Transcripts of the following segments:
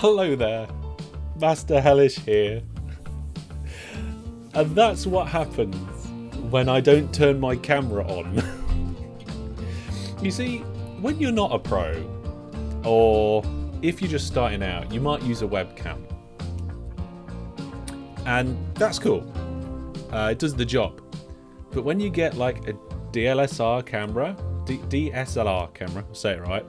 Hello there, Master Hellish here. And that's what happens when I don't turn my camera on. You see, when you're not a pro, or if you're just starting out, you might use a webcam. And that's cool. It does the job. But when you get like a DSLR camera, DSLR camera, say it right,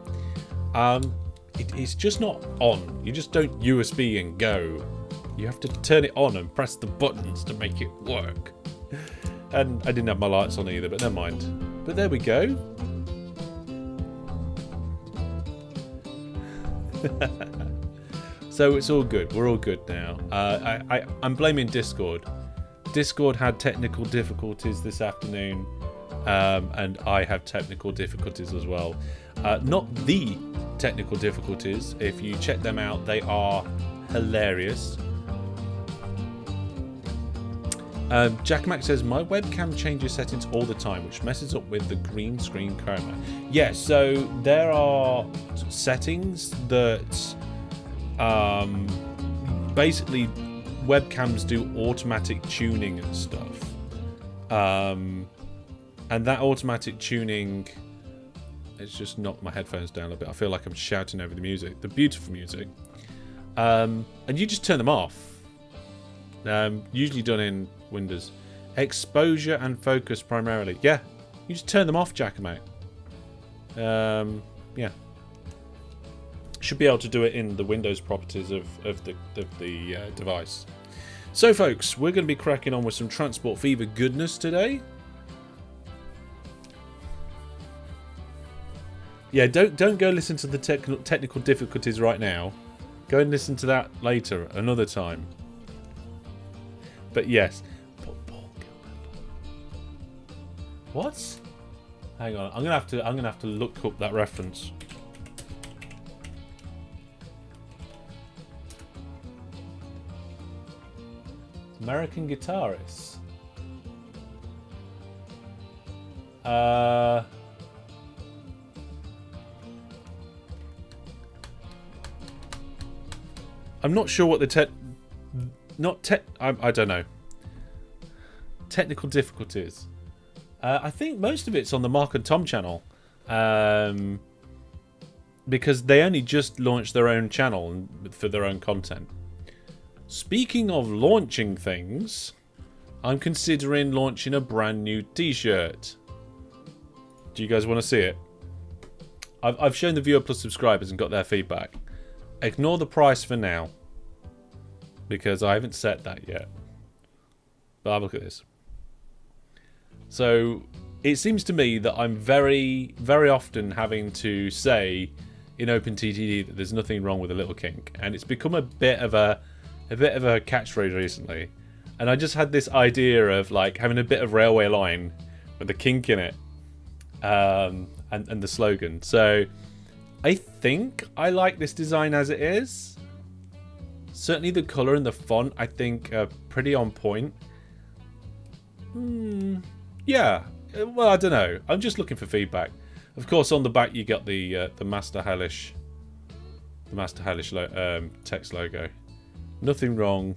it's just not on. You just don't USB and go. You have to turn it on and press the buttons to make it work. And I didn't have my lights on either, but never mind. But there we go. So it's all good. We're all good now. I'm blaming Discord. Discord had technical difficulties this afternoon, and I have technical difficulties as well. Not the technical difficulties. If you check them out, they are hilarious. Jack Mac says, my webcam changes settings all the time, which messes up with the green screen chroma. Yeah, so there are settings that basically webcams do automatic tuning and stuff. And that automatic tuning, it's just knocked my headphones down a bit. I feel like I'm shouting over the music, the beautiful music. And you just turn them off. Usually done in Windows. Exposure and focus primarily. Yeah, you just turn them off, Jackamate. Yeah. Should be able to do it in the Windows properties of the device. So, folks, we're going to be cracking on with some Transport Fever goodness today. Yeah, don't go listen to the technical difficulties right now. Go and listen to that later, another time. But yes. What? Hang on, I'm gonna have to look up that reference. American guitarist. I'm not sure what the I don't know. Technical difficulties. I think most of it's on the Mark and Tom channel. Because they only just launched their own channel for their own content. Speaking of launching things, I'm considering launching a brand new t-shirt. Do you guys want to see it? I've shown the viewer plus subscribers and got their feedback. Ignore the price for now, because I haven't set that yet. But have a look at this. So it seems to me that I'm very, very often having to say in OpenTTD that there's nothing wrong with a little kink, and it's become a bit of a catchphrase recently. And I just had this idea of like having a bit of railway line with a kink in it, and the slogan. So I think I like this design as it is. Certainly the colour and the font I think are pretty on point. Yeah, well, I don't know. I'm just looking for feedback. Of course, on the back you got the Master Hellish, text logo. Nothing wrong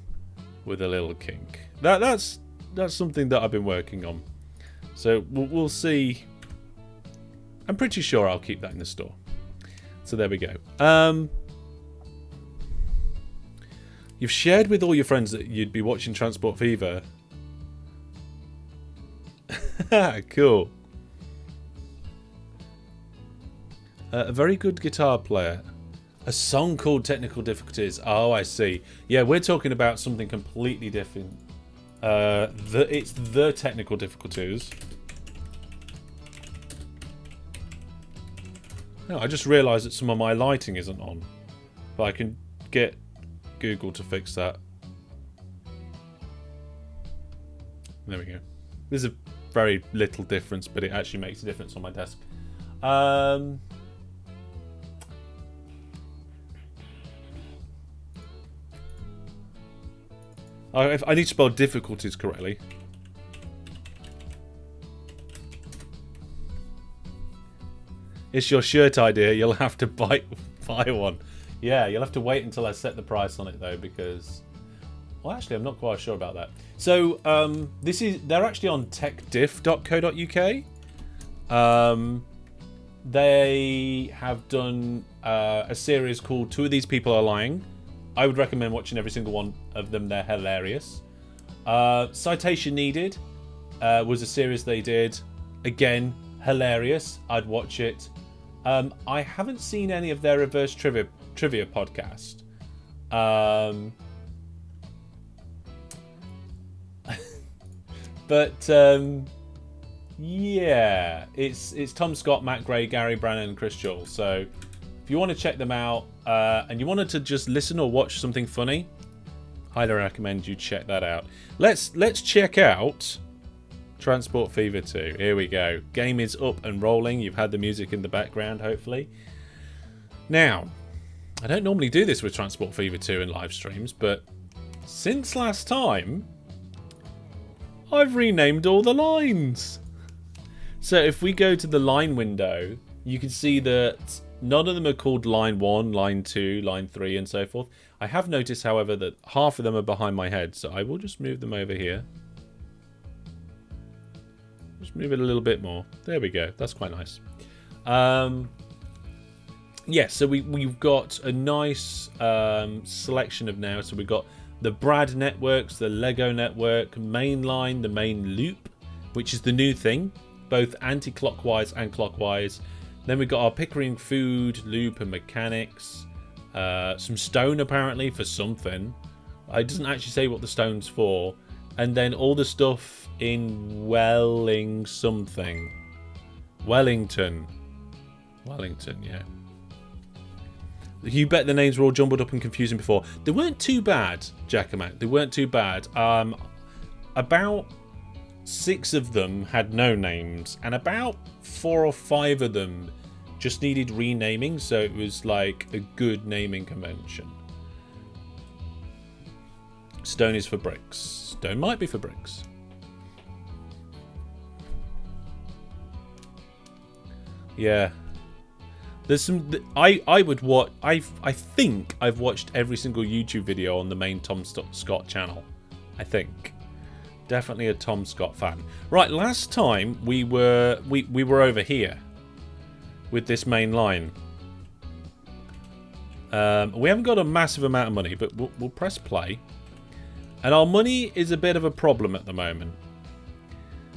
with a little kink. That's something that I've been working on. So we'll see. I'm pretty sure I'll keep that in the store. So there we go. You've shared with all your friends that you'd be watching Transport Fever. Cool. A very good guitar player. A song called Technical Difficulties. Oh, I see. Yeah, we're talking about something completely different. It's the Technical Difficulties. No, I just realised that some of my lighting isn't on. But I can get Google to fix that. There we go. There's a very little difference, but it actually makes a difference on my desk. I need to spell difficulties correctly. It's your shirt idea. You'll have to buy one. Yeah, you'll have to wait until I set the price on it though, because, well, actually, I'm not quite sure about that. So they're actually on techdiff.co.uk. They have done a series called Two of These People Are Lying. I would recommend watching every single one of them. They're hilarious. Citation Needed was a series they did. Again, hilarious. I'd watch it. I haven't seen any of their reverse trivia podcast. But yeah, it's Tom Scott, Matt Gray, Gary Brannan, and Chris Jewell. So if you want to check them out and you wanted to just listen or watch something funny, highly recommend you check that out. Let's check out Transport Fever 2. Here we go. Game is up and rolling. You've had the music in the background, hopefully. Now, I don't normally do this with Transport Fever 2 in live streams, but since last time, I've renamed all the lines. So if we go to the line window, you can see that none of them are called line 1, line 2, line 3, and so forth. I have noticed, however, that half of them are behind my head, so I will just move them over here. Just move it a little bit more. There we go. That's quite nice. Yeah, so we've got a nice selection of now. So we've got the Brad networks, the Lego network, mainline, the main loop, which is the new thing, both anti-clockwise and clockwise. Then we've got our Pickering food, loop, and mechanics. Some stone, apparently, for something. It doesn't actually say what the stone's for. And then all the stuff in Wellington, yeah. You bet the names were all jumbled up and confusing before. They weren't too bad, Jackamat. They weren't too bad. About 6 of them had no names, and about 4 or 5 of them just needed renaming, so it was like a good naming convention. Stone is for bricks. Stone might be for bricks. Yeah. There's some. I would watch. I think I've watched every single YouTube video on the main Tom Scott channel. I think. Definitely a Tom Scott fan. Right, last time we were over here with this main line. We haven't got a massive amount of money, but we'll press play. And our money is a bit of a problem at the moment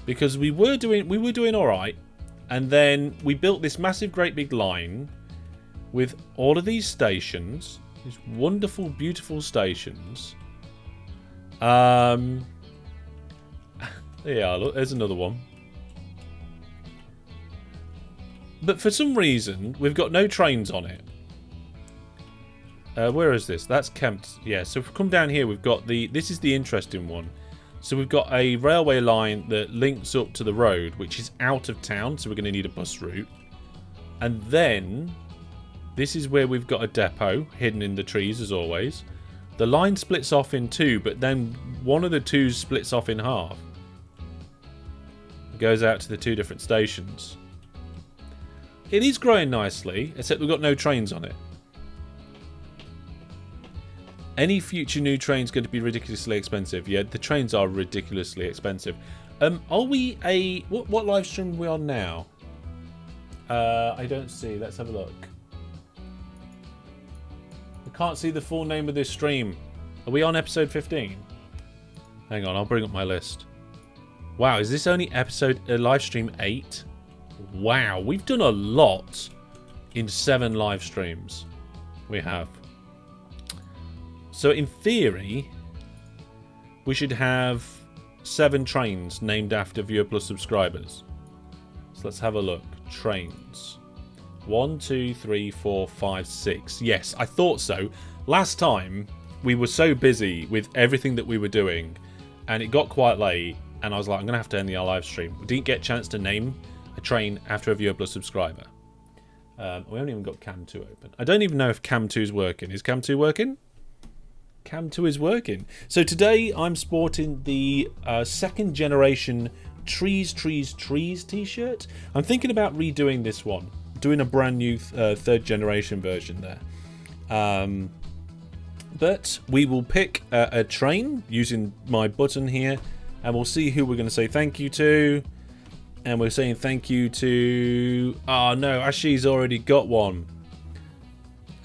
because we were doing all right. And then we built this massive, great big line with all of these stations, these wonderful, beautiful stations. Yeah, look, there's another one. But for some reason, we've got no trains on it. Where is this? That's Kempt. Yeah, so if we come down here, we've got this is the interesting one. So we've got a railway line that links up to the road, which is out of town, so we're going to need a bus route. And then, this is where we've got a depot, hidden in the trees as always. The line splits off in 2, but then one of the 2s splits off in half. It goes out to the 2 different stations. It is growing nicely, except we've got no trains on it. Any future new train's going to be ridiculously expensive. Yeah, the trains are ridiculously expensive. Are we what live stream are we on now? I don't see. Let's have a look. I can't see the full name of this stream. Are we on episode 15? Hang on, I'll bring up my list. Wow, is this only live stream 8? Wow, we've done a lot in 7 live streams. We have. So in theory, we should have 7 trains named after Viewer Plus subscribers. So let's have a look. Trains. 1, 2, 3, 4, 5, 6. Yes, I thought so. Last time, we were so busy with everything that we were doing, and it got quite late, and I was like, I'm going to have to end the live stream. We didn't get a chance to name a train after a Viewer Plus subscriber. We haven't even got Cam 2 open. I don't even know if Cam 2 is working. Is Cam 2 working? Cam 2 is working. So today I'm sporting the 2nd generation Trees t-shirt. I'm thinking about redoing this one. Doing a brand new 3rd generation version there. But we will pick a train using my button here, and we'll see who we're going to say thank you to. And we're saying thank you to... Oh no, Ashi's already got one.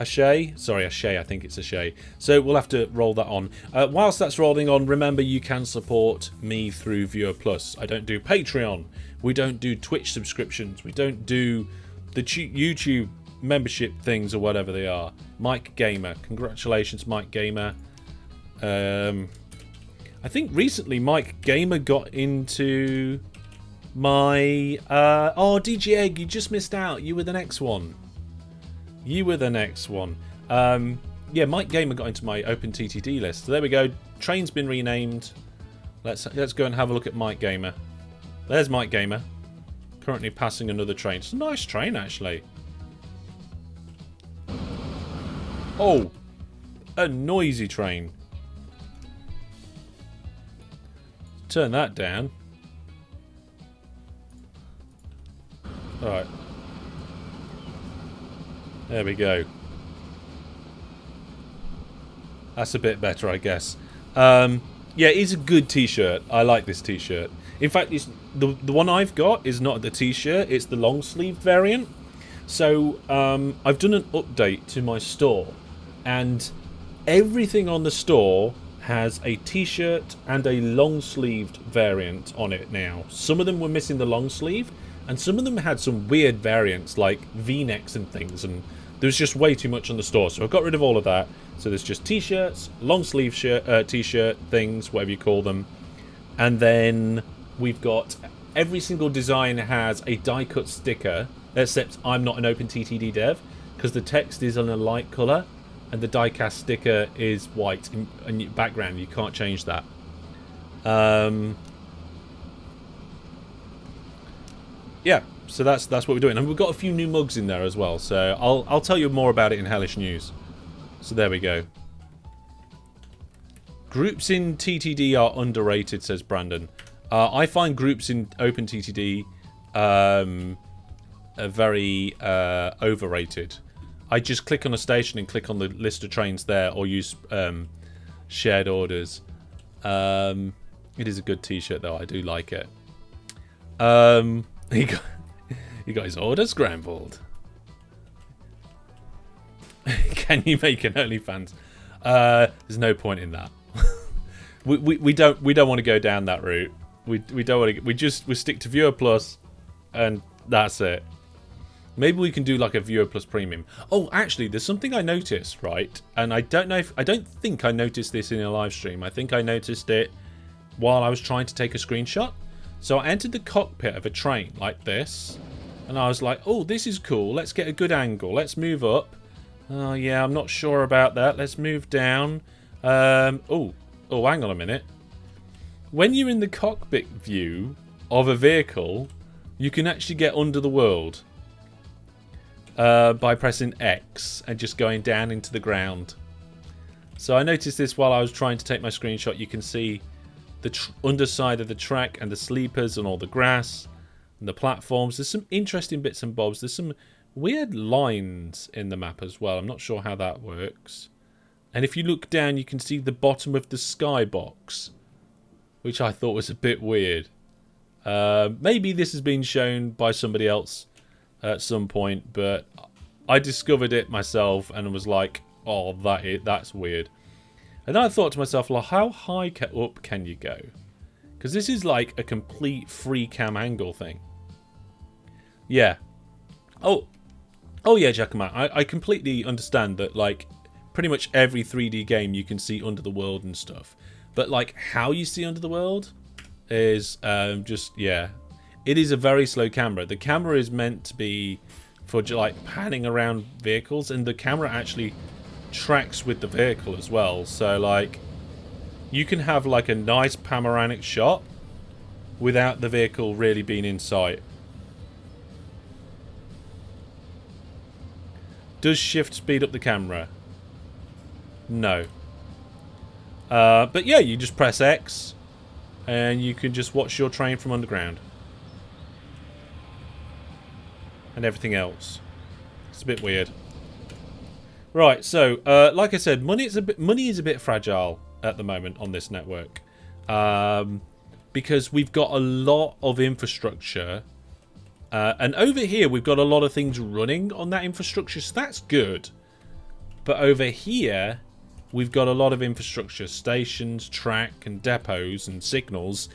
Ashay? Sorry, Ashay, I think it's Ashay. So we'll have to roll that on. Whilst that's rolling on, remember you can support me through Viewer Plus. I don't do Patreon. We don't do Twitch subscriptions. We don't do the YouTube membership things or whatever they are. Mike Gamer. Congratulations, Mike Gamer. I think recently Mike Gamer got into my... oh, DJ Egg, you just missed out. You were the next one. You were the next one. Yeah, Mike Gamer got into my OpenTTD list. So there we go. Train's been renamed. Let's go and have a look at Mike Gamer. There's Mike Gamer. Currently passing another train. It's a nice train, actually. Oh, a noisy train. Turn that down. Alright. There we go. That's a bit better, I guess. Yeah, it's a good t-shirt. I like this t-shirt. In fact, it's the one I've got is not the t-shirt. It's the long-sleeved variant. So, I've done an update to my store. And everything on the store has a t-shirt and a long-sleeved variant on it now. Some of them were missing the long sleeve. And some of them had some weird variants like V-necks and things, and there was just way too much on the store. So I got rid of all of that. So there's just t-shirts, long sleeve t-shirt things, whatever you call them. And then we've got every single design has a die-cut sticker, except I'm not an OpenTTD dev, because the text is in a light colour, and the die-cast sticker is white in your background. You can't change that. Yeah, so that's what we're doing, and we've got a few new mugs in there as well. So I'll tell you more about it in Hellish News. So there we go. Groups in TTD are underrated, says Brandon. I find groups in OpenTTD are very overrated. I just click on a station and click on the list of trains there, or use shared orders. It is a good t-shirt though. I do like it. He got his order scrambled. Can you make an OnlyFans? There's no point in that. we don't want to go down that route. We don't want to. We stick to Viewer Plus, and that's it. Maybe we can do like a Viewer Plus Premium. Oh, actually, there's something I noticed, right? And I don't think I noticed this in a live stream. I think I noticed it while I was trying to take a screenshot. So I entered the cockpit of a train like this, and I was like, oh, this is cool. Let's get a good angle. Let's move up. Oh, yeah, I'm not sure about that. Let's move down. Oh, hang on a minute. When you're in the cockpit view of a vehicle, you can actually get under the world by pressing X and just going down into the ground. So I noticed this while I was trying to take my screenshot. You can see the underside of the track and the sleepers and all the grass and the platforms. There's some interesting bits and bobs. There's some weird lines in the map as well. I'm not sure how that works. And if you look down, you can see the bottom of the skybox, which I thought was a bit weird. Maybe this has been shown by somebody else at some point, but I discovered it myself and was like, oh, that's weird. And then I thought to myself, well, how high up can you go? Because this is like a complete free cam angle thing. Yeah. Oh yeah, Giacomo. I completely understand that, like, pretty much every 3D game you can see under the world and stuff. But, like, how you see under the world is just, yeah. It is a very slow camera. The camera is meant to be for, like, panning around vehicles, and the camera actually tracks with the vehicle as well. So, like, you can have, like, a nice panoramic shot without the vehicle really being in sight. Does shift speed up the camera? No. But yeah, you just press X and you can just watch your train from underground. And everything else. It's a bit weird. Right, so like I said, money is a bit fragile at the moment on this network, because we've got a lot of infrastructure, and over here we've got a lot of things running on that infrastructure, so that's good. But over here, we've got a lot of infrastructure, stations, track, and depots, and signals,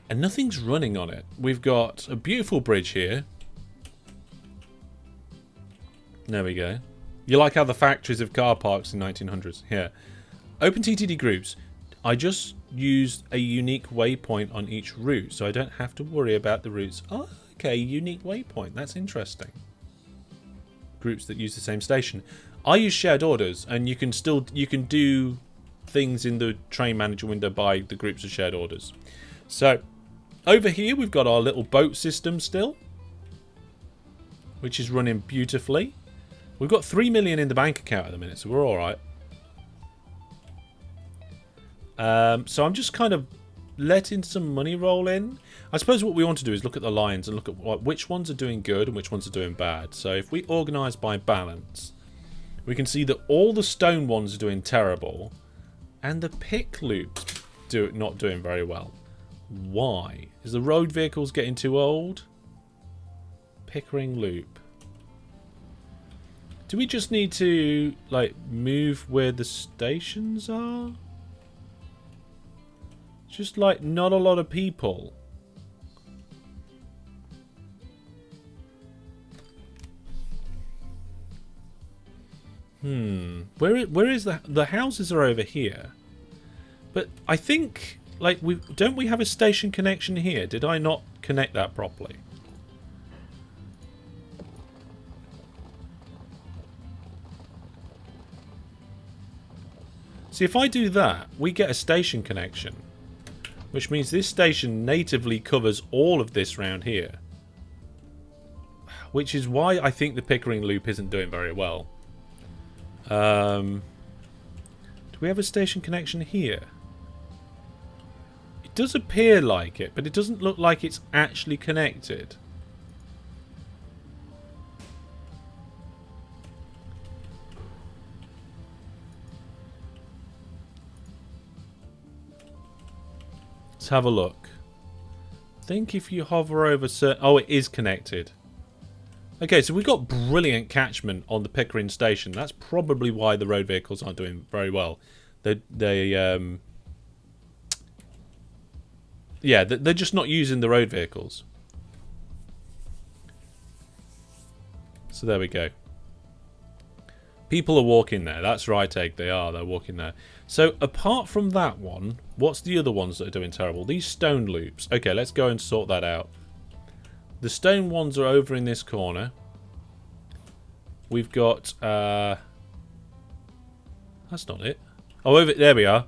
and nothing's running on it. We've got a beautiful bridge here. There we go. You like how the factories of car parks in 1900s? Yeah. OpenTTD groups. I just used a unique waypoint on each route, so I don't have to worry about the routes. Oh, okay, unique waypoint. That's interesting. Groups that use the same station. I use shared orders, and you can do things in the train manager window by the groups of shared orders. So over here we've got our little boat system still, which is running beautifully. We've got 3 million in the bank account at the minute, so we're all right. So I'm just kind of letting some money roll in. I suppose what we want to do is look at the lines and look at which ones are doing good and which ones are doing bad. So if we organise by balance, we can see that all the stone ones are doing terrible, and the pick loops not doing very well. Why? Is the road vehicles getting too old? Pickering loop. Do we just need to, like, move where the stations are? Just, like, not a lot of people. Where is the houses are over here? But I think, like, don't we have a station connection here? Did I not connect that properly? See, if I do that, we get a station connection, which means this station natively covers all of this round here, which is why I think the Pickering loop isn't doing very well. Do we have a station connection here? It does appear like it, but it doesn't look like it's actually connected. Let's have a look. I think if you hover over certain... Oh, it is connected. Okay, so we've got brilliant catchment on the Pickering station. That's probably why the road vehicles aren't doing very well. They're just not using the road vehicles. So there we go. People are walking there. That's right, Egg. They're walking there. So apart from that one, what's the other ones that are doing terrible? These stone loops. Okay, let's go and sort that out. The stone ones are over in this corner. We've got... that's not it. Oh, there we are.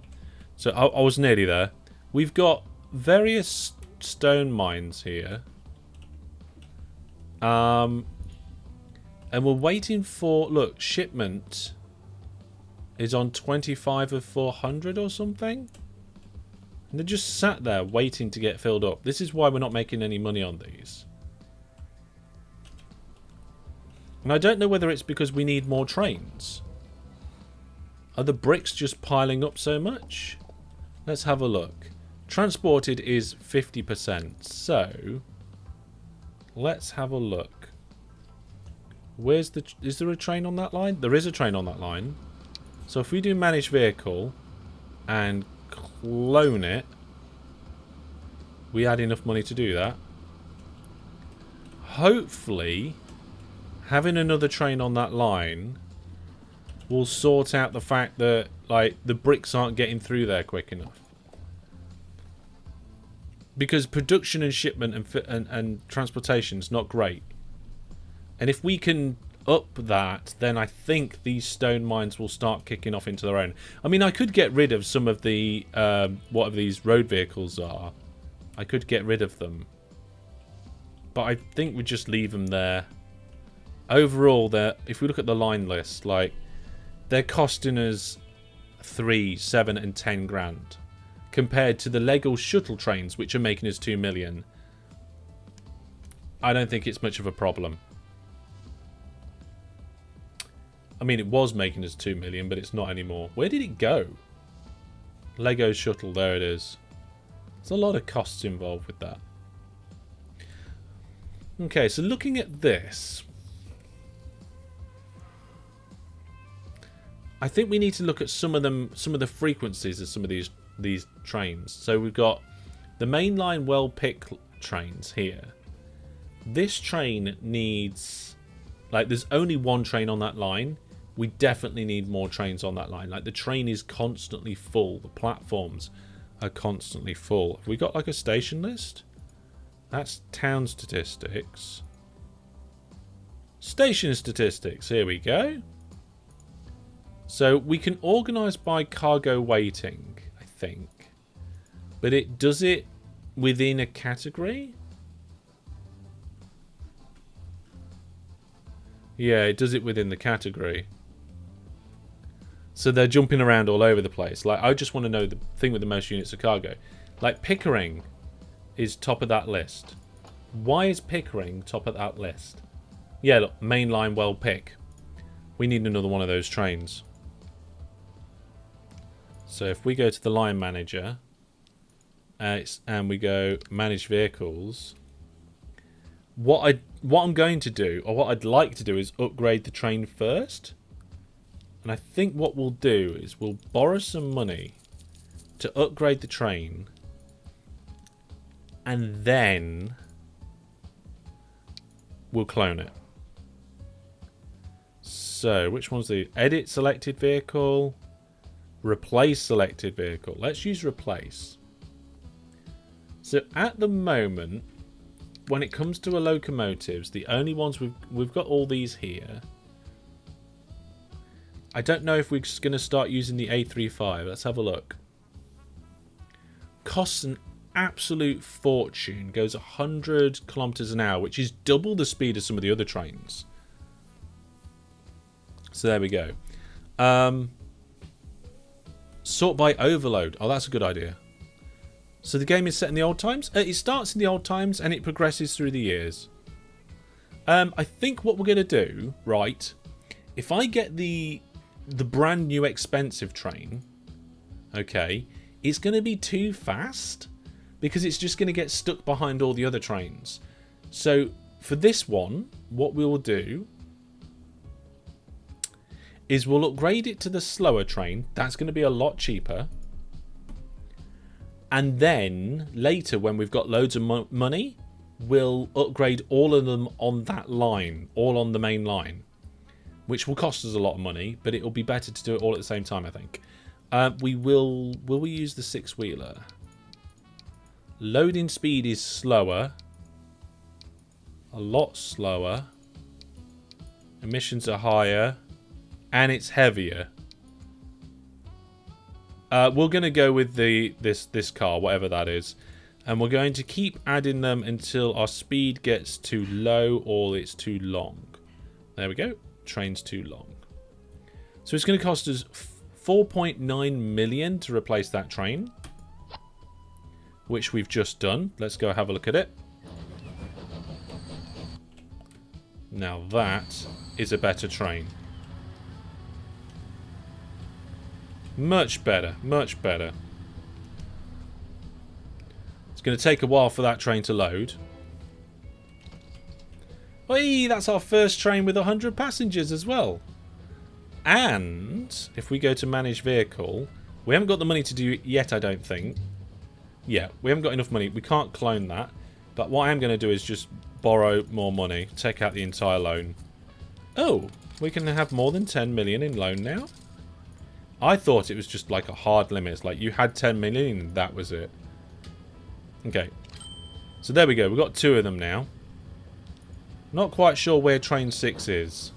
So I was nearly there. We've got various stone mines here. And we're waiting for... Look, shipment is on 25 of 400 or something. And they're just sat there waiting to get filled up. This is why we're not making any money on these. And I don't know whether it's because we need more trains. Are the bricks just piling up so much? Let's have a look. Transported is 50%. So, let's have a look. Is there a train on that line? There is a train on that line. So if we do manage vehicle and clone it, we add enough money to do that. Hopefully, having another train on that line will sort out the fact that, like, the bricks aren't getting through there quick enough. Because production and shipment and transportation is not great. And if we can up that, then I think these stone mines will start kicking off into their own. I mean, I could get rid of some of the whatever these road vehicles are. I could get rid of them, but I think we just leave them there. Overall, if we look at the line list, like, they're costing us 3, 7, and 10 grand compared to the Lego shuttle trains, which are making us 2 million. I don't think it's much of a problem. I mean, it was making us 2 million, but it's not anymore. Where did it go? Lego shuttle, there it is. There's a lot of costs involved with that. Okay, so looking at this, I think we need to look at some of the frequencies of some of these trains. So we've got the mainline well-picked trains here. This train needs, like, there's only one train on that line. We definitely need more trains on that line. Like, the train is constantly full. The platforms are constantly full. Have we got like a station list? That's town statistics. Station statistics. Here we go. So we can organise by cargo weighting, I think. But it does it within a category? Yeah, it does it within the category. So they're jumping around all over the place. Like, I just want to know the thing with the most units of cargo. Like, Pickering is top of that list. Why is Pickering top of that list? Yeah, look, mainline well pick. We need another one of those trains. So if we go to the line manager and we go manage vehicles, what I'm going to do, or what I'd like to do, is upgrade the train first. And I think what we'll do is we'll borrow some money to upgrade the train, and then we'll clone it. So which one's the edit selected vehicle? Replace selected vehicle. Let's use replace. So at the moment, when it comes to locomotives, the only ones we've got all these here. I don't know if we're just going to start using the A35. Let's have a look. Costs an absolute fortune. Goes 100 kilometers an hour, which is double the speed of some of the other trains. So there we go. Sort by overload. Oh, that's a good idea. So the game is set in the old times. It starts in the old times and it progresses through the years. I think what we're going to do, right, if I get the brand new expensive train, okay, it's going to be too fast because it's just going to get stuck behind all the other trains. So for this one, what we will do is we'll upgrade it to the slower train. That's going to be a lot cheaper. And then later, when we've got loads of money, we'll upgrade all of them on that line, all on the main line, which will cost us a lot of money, but it'll be better to do it all at the same time, I think. Will we use the six-wheeler? Loading speed is slower. A lot slower. Emissions are higher. And it's heavier. We're going to go with this car, whatever that is. And we're going to keep adding them until our speed gets too low or it's too long. There we go. Train's too long. So it's going to cost us 4.9 million to replace that train, which we've just done. Let's go have a look at it. Now that is a better train. Much better, much better. It's going to take a while for that train to load. Hey, that's our first train with 100 passengers as well. And if we go to manage vehicle, we haven't got the money to do it yet, I don't think. Yeah, we haven't got enough money. We can't clone that. But what I am going to do is just borrow more money, take out the entire loan. Oh, we can have more than 10 million in loan now? I thought it was just like a hard limit. It's like you had 10 million and that was it. Okay. So there we go. We've got two of them now. Not quite sure where train 6 is.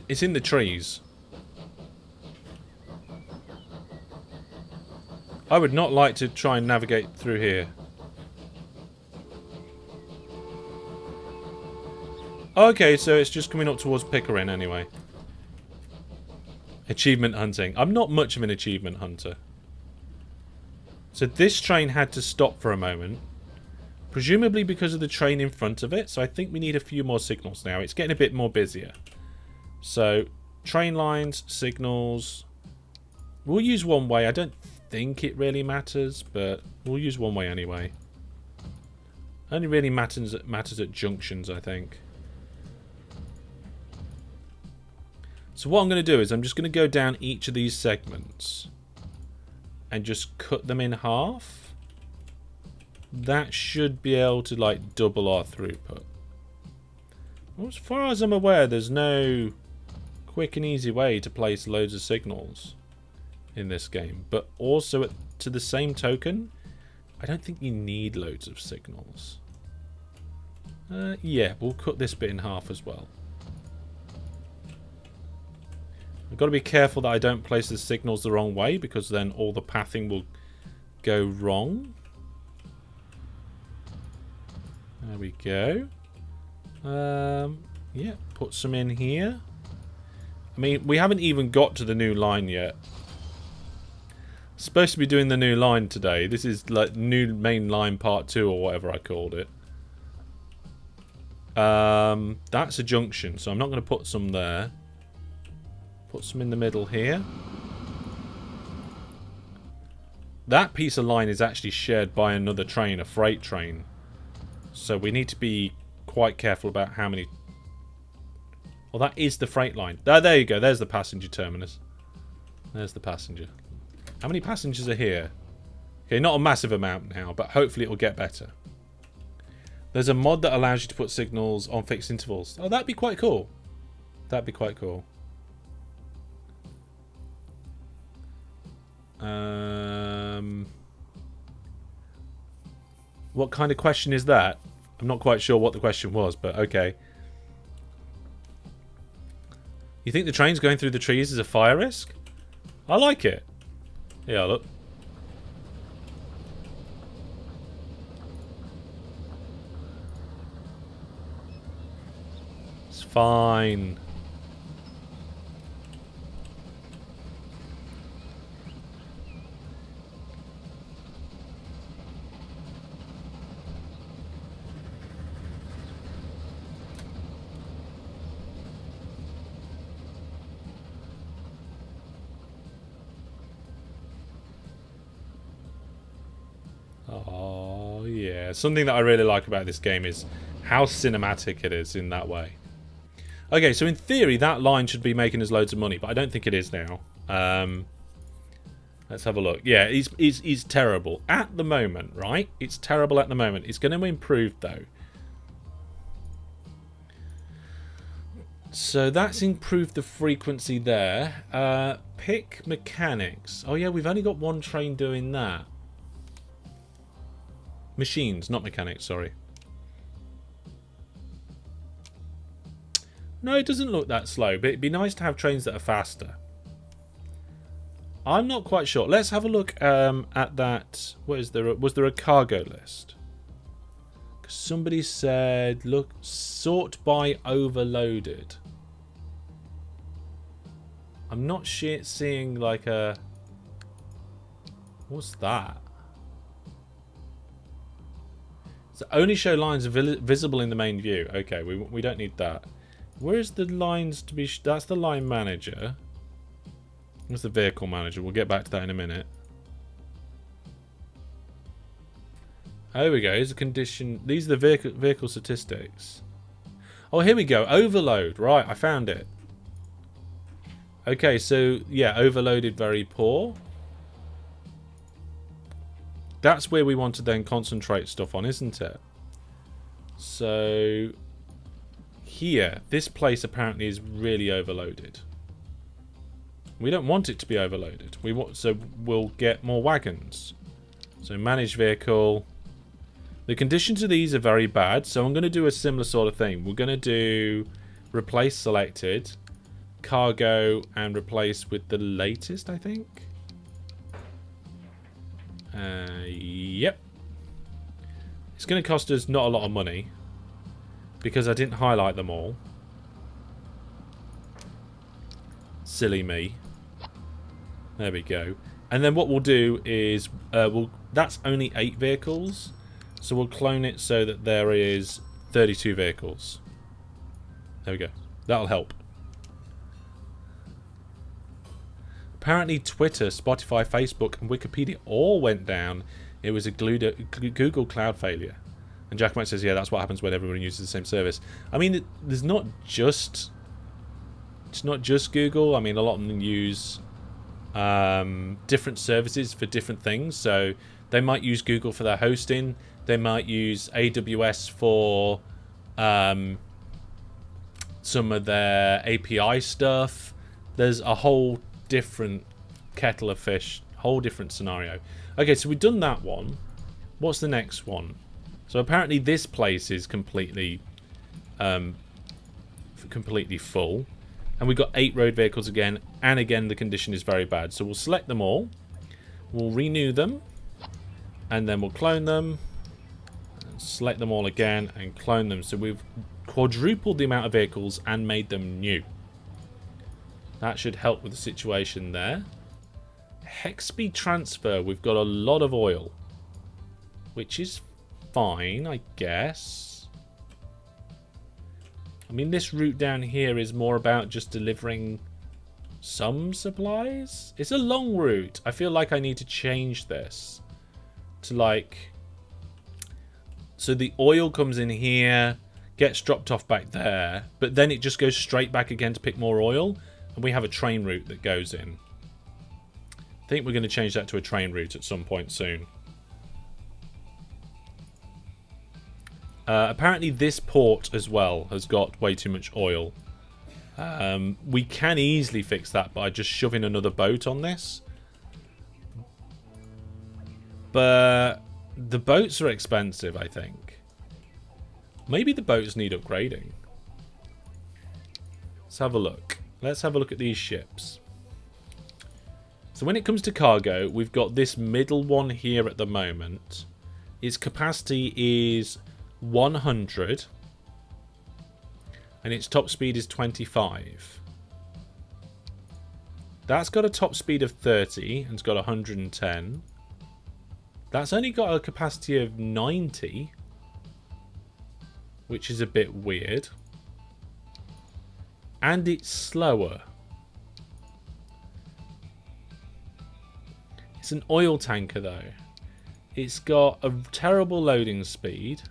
It's in the trees. I would not like to try and navigate through here. Okay, so it's just coming up towards Pickering anyway. Achievement hunting. I'm not much of an achievement hunter. So this train had to stop for a moment. Presumably because of the train in front of it. So I think we need a few more signals now. It's getting a bit more busier. So, train lines, signals. We'll use one way. I don't think it really matters, but we'll use one way anyway. Only really matters at junctions, I think. So what I'm going to do is I'm just going to go down each of these segments and just cut them in half. That should be able to like double our throughput. Well, as far as I'm aware, there's no quick and easy way to place loads of signals in this game. But also to the same token, I don't think you need loads of signals. Yeah, we'll cut this bit in half as well. I've got to be careful that I don't place the signals the wrong way, because then all the pathing will go wrong. There we go. Yeah, put some in here. I mean, we haven't even got to the new line yet. Supposed to be doing the new line today. This is like new main line part 2 or whatever I called it. That's a junction, so I'm not going to put some there. Put some in the middle here. That piece of line is actually shared by another train, a freight train. So we need to be quite careful about how many... Well, that is the freight line. There you go. There's the passenger terminus. There's the passenger. How many passengers are here? Okay, not a massive amount now, but hopefully it will get better. There's a mod that allows you to put signals on fixed intervals. Oh, that'd be quite cool. That'd be quite cool. What kind of question is that? I'm not quite sure what the question was, but okay. You think the train's going through the trees is a fire risk? I like it. Yeah, look. It's fine. Oh, yeah. Something that I really like about this game is how cinematic it is in that way. Okay, so in theory, that line should be making us loads of money, but I don't think it is now. Let's have a look. Yeah, it's terrible at the moment, right? It's terrible at the moment. It's going to improve, though. So that's improved the frequency there. Pick mechanics. Oh, yeah, we've only got one train doing that. Machines, not mechanics, sorry. No, it doesn't look that slow, but it'd be nice to have trains that are faster. I'm not quite sure. Let's have a look at that. What is there? Was there a cargo list? Somebody said, look, sort by overloaded. I'm not seeing like a... What's that? So only show lines visible in the main view. Okay, we don't need that. Where's the lines to be... That's the line manager. Where's the vehicle manager? We'll get back to that in a minute. There we go. Here's the condition. These are the vehicle statistics. Oh, here we go. Overload. Right, I found it. Okay, so, yeah, overloaded, very poor. That's where we want to then concentrate stuff on, isn't it? So, here, this place apparently is really overloaded. We don't want it to be overloaded. So we'll get more wagons. So manage vehicle. The conditions of these are very bad, so I'm going to do a similar sort of thing. We're going to do replace selected, cargo, and replace with the latest, I think. Yep. It's going to cost us not a lot of money because I didn't highlight them all. Silly me. There we go. And then what we'll do is that's only 8 vehicles. So we'll clone it so that there is 32 vehicles. There we go. That'll help. Apparently Twitter, Spotify, Facebook and Wikipedia all went down. It was a Google Cloud failure. And Jack Mike says, yeah, that's what happens when everyone uses the same service. I mean, there's not just... It's not just Google. I mean, a lot of them use different services for different things. So they might use Google for their hosting. They might use AWS for some of their API stuff. There's a whole different kettle of fish, whole different scenario. Okay, so we've done that one. What's the next one? So apparently this place is completely full. And we've got 8 road vehicles again. And again, the condition is very bad. So we'll select them all. We'll renew them. And then we'll clone them. Select them all again and clone them. So we've quadrupled the amount of vehicles and made them new. That should help with the situation there. Hex speed transfer. We've got a lot of oil. Which is fine, I guess. I mean, this route down here is more about just delivering some supplies. It's a long route. I feel like I need to change this to like... So the oil comes in here, gets dropped off back there, but then it just goes straight back again to pick more oil, and we have a train route that goes in. I think we're going to change that to a train route at some point soon. Apparently this port as well has got way too much oil. We can easily fix that by just shoving another boat on this. But the boats are expensive, I think. Maybe the boats need upgrading. Let's have a look. Let's have a look at these ships. So when it comes to cargo, we've got this middle one here at the moment. Its capacity is 100. And its top speed is 25. That's got a top speed of 30 and it's got 110. That's only got a capacity of 90, which is a bit weird. And it's slower. It's an oil tanker though. It's got a terrible loading speed.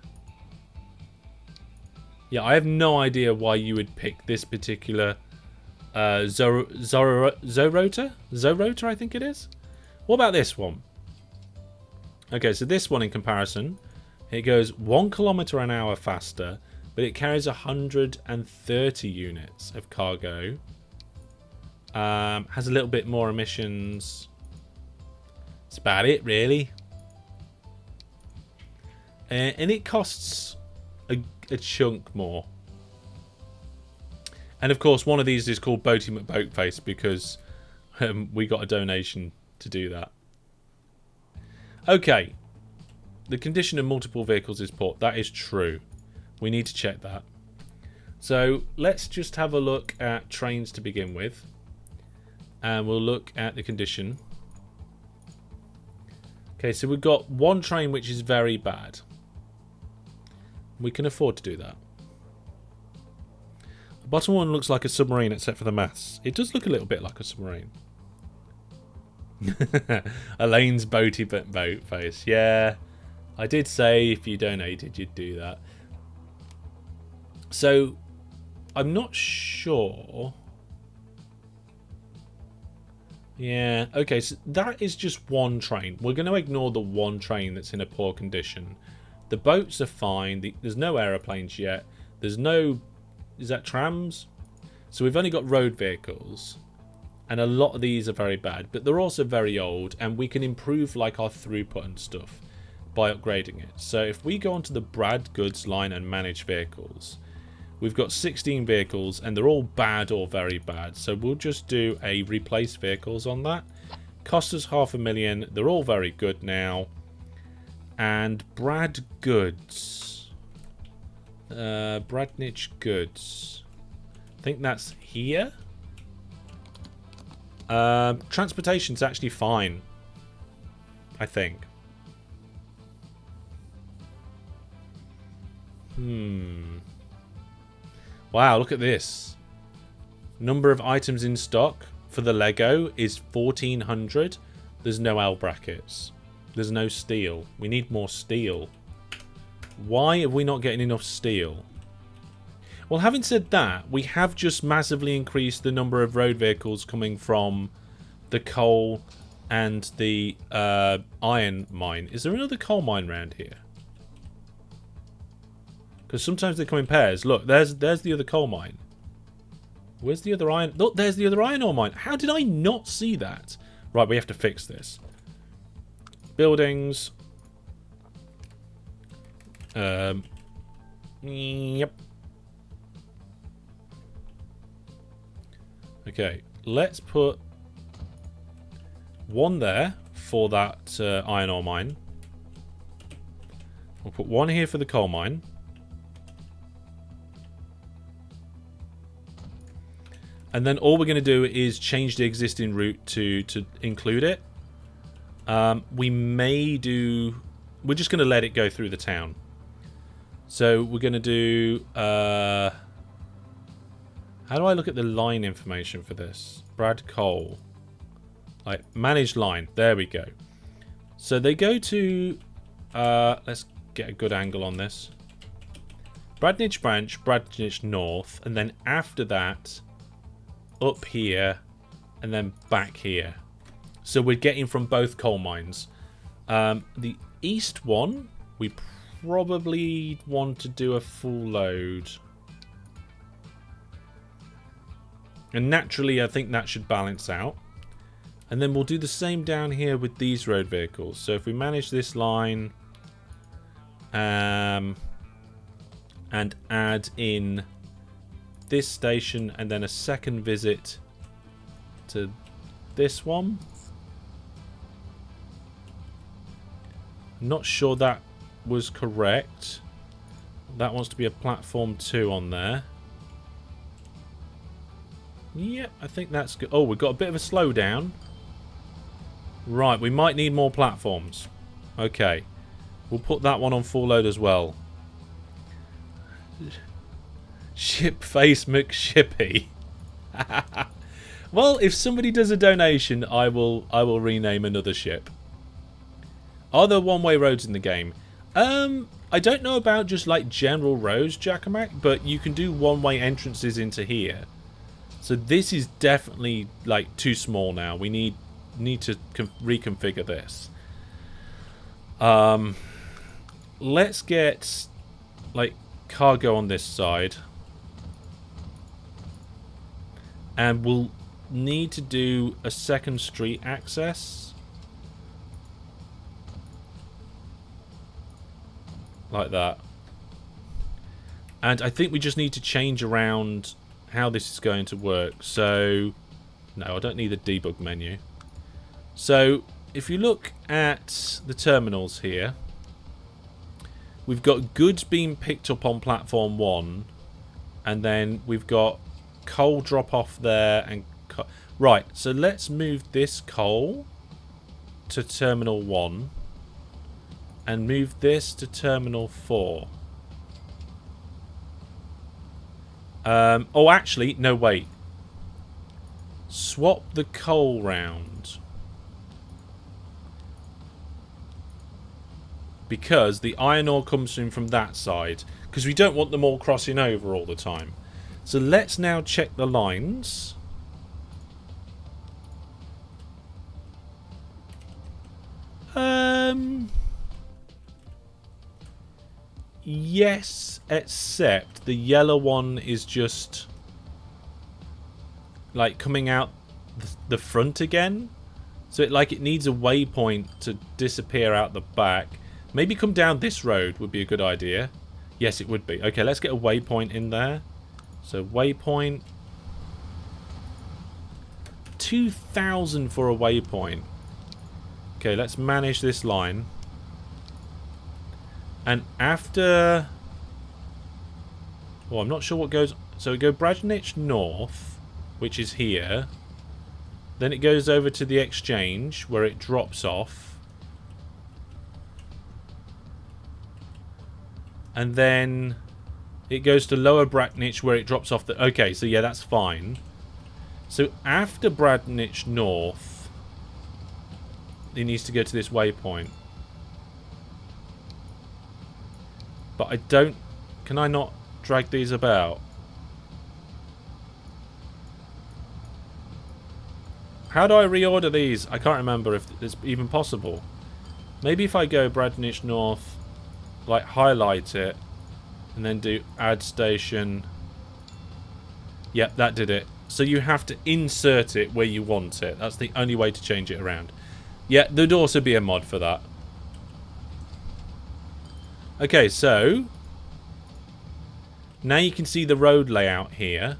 Yeah, I have no idea why you would pick this particular Zorota, I think it is. What about this one? Okay, so this one in comparison, it goes 1 kilometer an hour faster, but it carries 130 units of cargo. Has a little bit more emissions. That's about it, really. And it costs a chunk more. And of course, one of these is called Boaty McBoatface because we got a donation to do that. Okay, the condition of multiple vehicles is poor. That is true. We need to check that. So let's just have a look at trains to begin with. And we'll look at the condition. Okay, so we've got one train which is very bad. We can afford to do that. The bottom one looks like a submarine except for the masts. It does look a little bit like a submarine. Elaine's boaty but boat face. Yeah, I did say if you donated you'd do that. So I'm not sure. Yeah, okay, so that is just one train. We're going to ignore the one train that's in a poor condition. The boats are fine. There's no aeroplanes yet. There's no... Is that trams? So we've only got road vehicles. And a lot of these are very bad, but they're also very old, and we can improve like our throughput and stuff by upgrading it. So if we go onto the Brad Goods line and manage vehicles, we've got 16 vehicles, and they're all bad or very bad. So we'll just do a replace vehicles on that. Cost us $500,000. They're all very good now. And Brad Goods. Bradnich Goods. I think that's here. Transportation's actually fine, I think. Wow, look at this. Number of items in stock for the Lego is 1,400. There's no L brackets. There's no steel. We need more steel. Why are we not getting enough steel? Well, having said that, we have just massively increased the number of road vehicles coming from the coal and the iron mine. Is there another coal mine around here? Because sometimes they come in pairs. Look, there's the other coal mine. Where's the other iron? Look, there's the other iron ore mine. How did I not see that? Right, we have to fix this. Buildings. Yep. Okay, let's put one there for that iron ore mine. We'll put one here for the coal mine. And then all we're going to do is change the existing route to include it. We may do... We're just going to let it go through the town. So we're going to do... how do I look at the line information for this? Brad Cole. Like, manage line. There we go. So they go to... let's get a good angle on this. Bradnich Branch, Bradnich North. And then after that... up here and then back here. So we're getting from both coal mines. The east one, we probably want to do a full load. And naturally, I think that should balance out. And then we'll do the same down here with these road vehicles. So if we manage this line and add in this station and then a second visit to this one. I'm not sure that was correct. That wants to be a platform 2 on there. Yep, I think that's good. Oh, we've got a bit of a slowdown. Right, we might need more platforms. Okay, we'll put that one on full load as well. Shipface McShippy. Well, if somebody does a donation, I will rename another ship. Are there one-way roads in the game? I don't know about just like general roads, Jackamak, but you can do one-way entrances into here. So this is definitely like too small now. We need to reconfigure this. Let's get like cargo on this side. And we'll need to do a second street access. Like that. And I think we just need to change around how this is going to work. So, no, I don't need the debug menu. So, if you look at the terminals here, we've got goods being picked up on platform 1. And then we've got coal drop off there and right, so let's move this coal to terminal 1 and move this to terminal 4. Oh, actually, no, wait. Swap the coal round. Because the iron ore comes in from that side. Because we don't want them all crossing over all the time. So let's now check the lines. Yes, except the yellow one is just like coming out the front again. So it needs a waypoint to disappear out the back. Maybe come down this road would be a good idea. Yes, it would be. Okay, let's get a waypoint in there. So waypoint. 2,000 for a waypoint. Okay, let's manage this line. And after... well, I'm not sure what goes... so we go Bradnich North, which is here. Then it goes over to the exchange, where it drops off. And then... It goes to Lower Bracknich where it drops off the... Okay, so yeah, that's fine. So after Bracknich North, it needs to go to this waypoint. But I don't... Can I not drag these about? How do I reorder these? I can't remember if it's even possible. Maybe if I go Bracknich North, like highlight it, and then do add station. Yep, that did it. So you have to insert it where you want it. That's the only way to change it around. Yeah, there'd also be a mod for that. Okay, so now you can see the road layout here.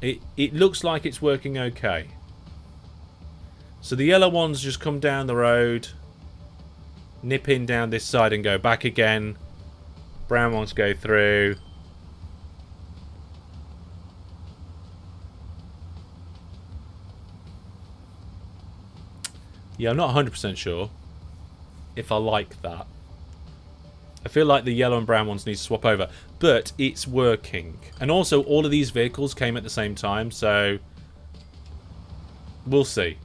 It looks like it's working okay. So the yellow ones just come down the road, nip in down this side and go back again. Brown ones go through. Yeah, I'm not 100% sure if I like that. I feel like the yellow and brown ones need to swap over. But it's working. And also, all of these vehicles came at the same time, so we'll see.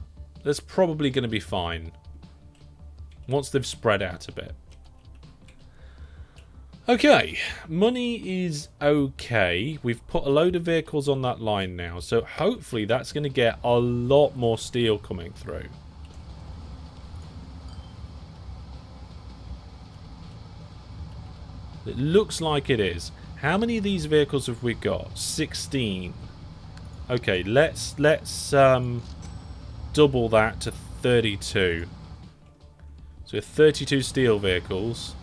That's probably going to be fine once they've spread out a bit. Okay, money is okay. We've put a load of vehicles on that line now, so hopefully that's going to get a lot more steel coming through. It looks like it is. How many of these vehicles have we got? 16. Okay, let's double that to 32. So 32 steel vehicles.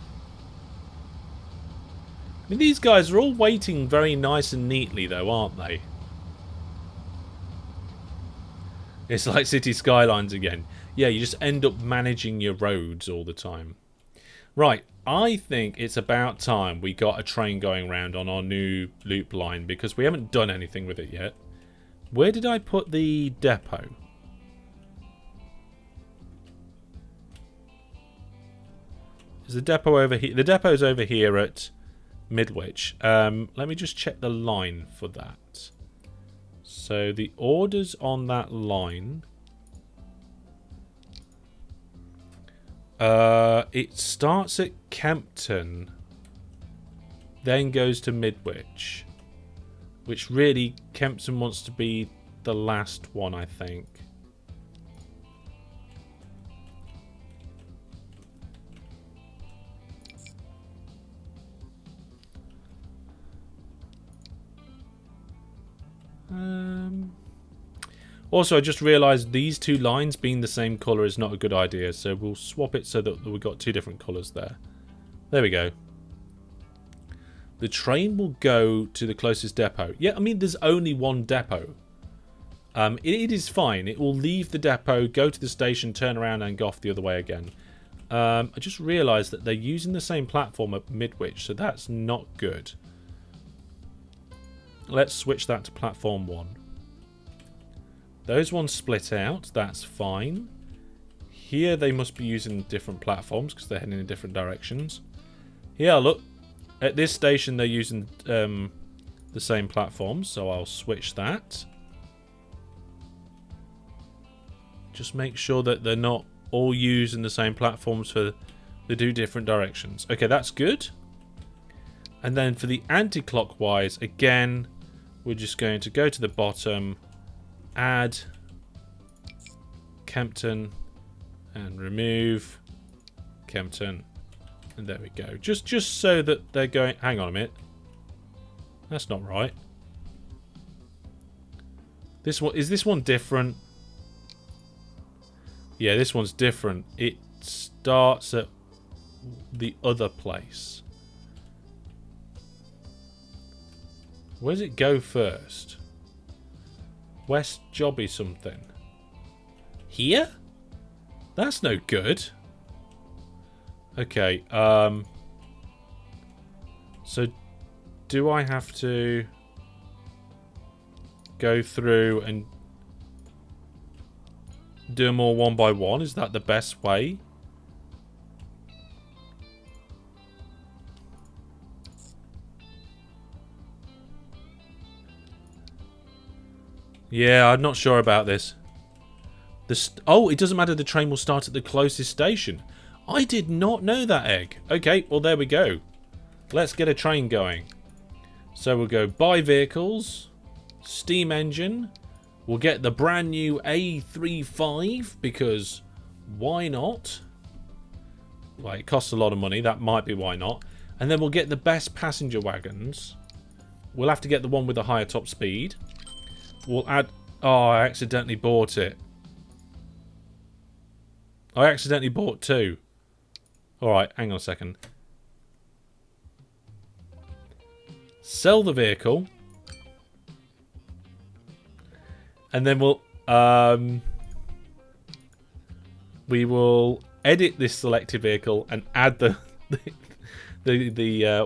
I mean, these guys are all waiting very nice and neatly, though, aren't they? It's like City Skylines again. Yeah, you just end up managing your roads all the time. Right, I think it's about time we got a train going around on our new loop line, because we haven't done anything with it yet. Where did I put the depot? Is the depot over here? The depot's over here at Midwich. Let me just check the line for that. So the orders on that line, it starts at Kempton, then goes to Midwich, which really Kempton wants to be the last one, I think. Also, I just realised these two lines being the same colour is not a good idea, so we'll swap it so that we've got two different colours there. There we go. The train will go to the closest depot. Yeah, I mean, there's only one depot. It is fine. It will leave the depot, go to the station, turn around and go off the other way again. I just realised that they're using the same platform at Midwich, so that's not good. Let's switch that to platform 1. Those ones split out, that's fine. Here they must be using different platforms because they're heading in different directions. Yeah, look, at this station they're using the same platforms, so I'll switch that. Just make sure that they're not all using the same platforms for the two different directions. Okay, that's good. And then for the anti-clockwise, again, we're just going to go to the bottom, add Kempton, and remove Kempton, and there we go. Just so that they're going. Hang on a minute, that's not right. This one, is this one different? Yeah, this one's different. It starts at the other place. Where does it go first? West Jobby something. Here? That's no good. Okay, so do I have to go through and do them all one by one? Is that the best way? Yeah, I'm not sure about this. Oh, it doesn't matter. The train will start at the closest station. I did not know that, Egg. Okay, well, there we go. Let's get a train going. So we'll go buy vehicles, steam engine. We'll get the brand new A35 because why not? Well, it costs a lot of money. That might be why not. And then we'll get the best passenger wagons. We'll have to get the one with the higher top speed. We'll add... Oh, I accidentally bought it. I accidentally bought 2. Alright, hang on a second. Sell the vehicle. And then we will edit this selected vehicle and add the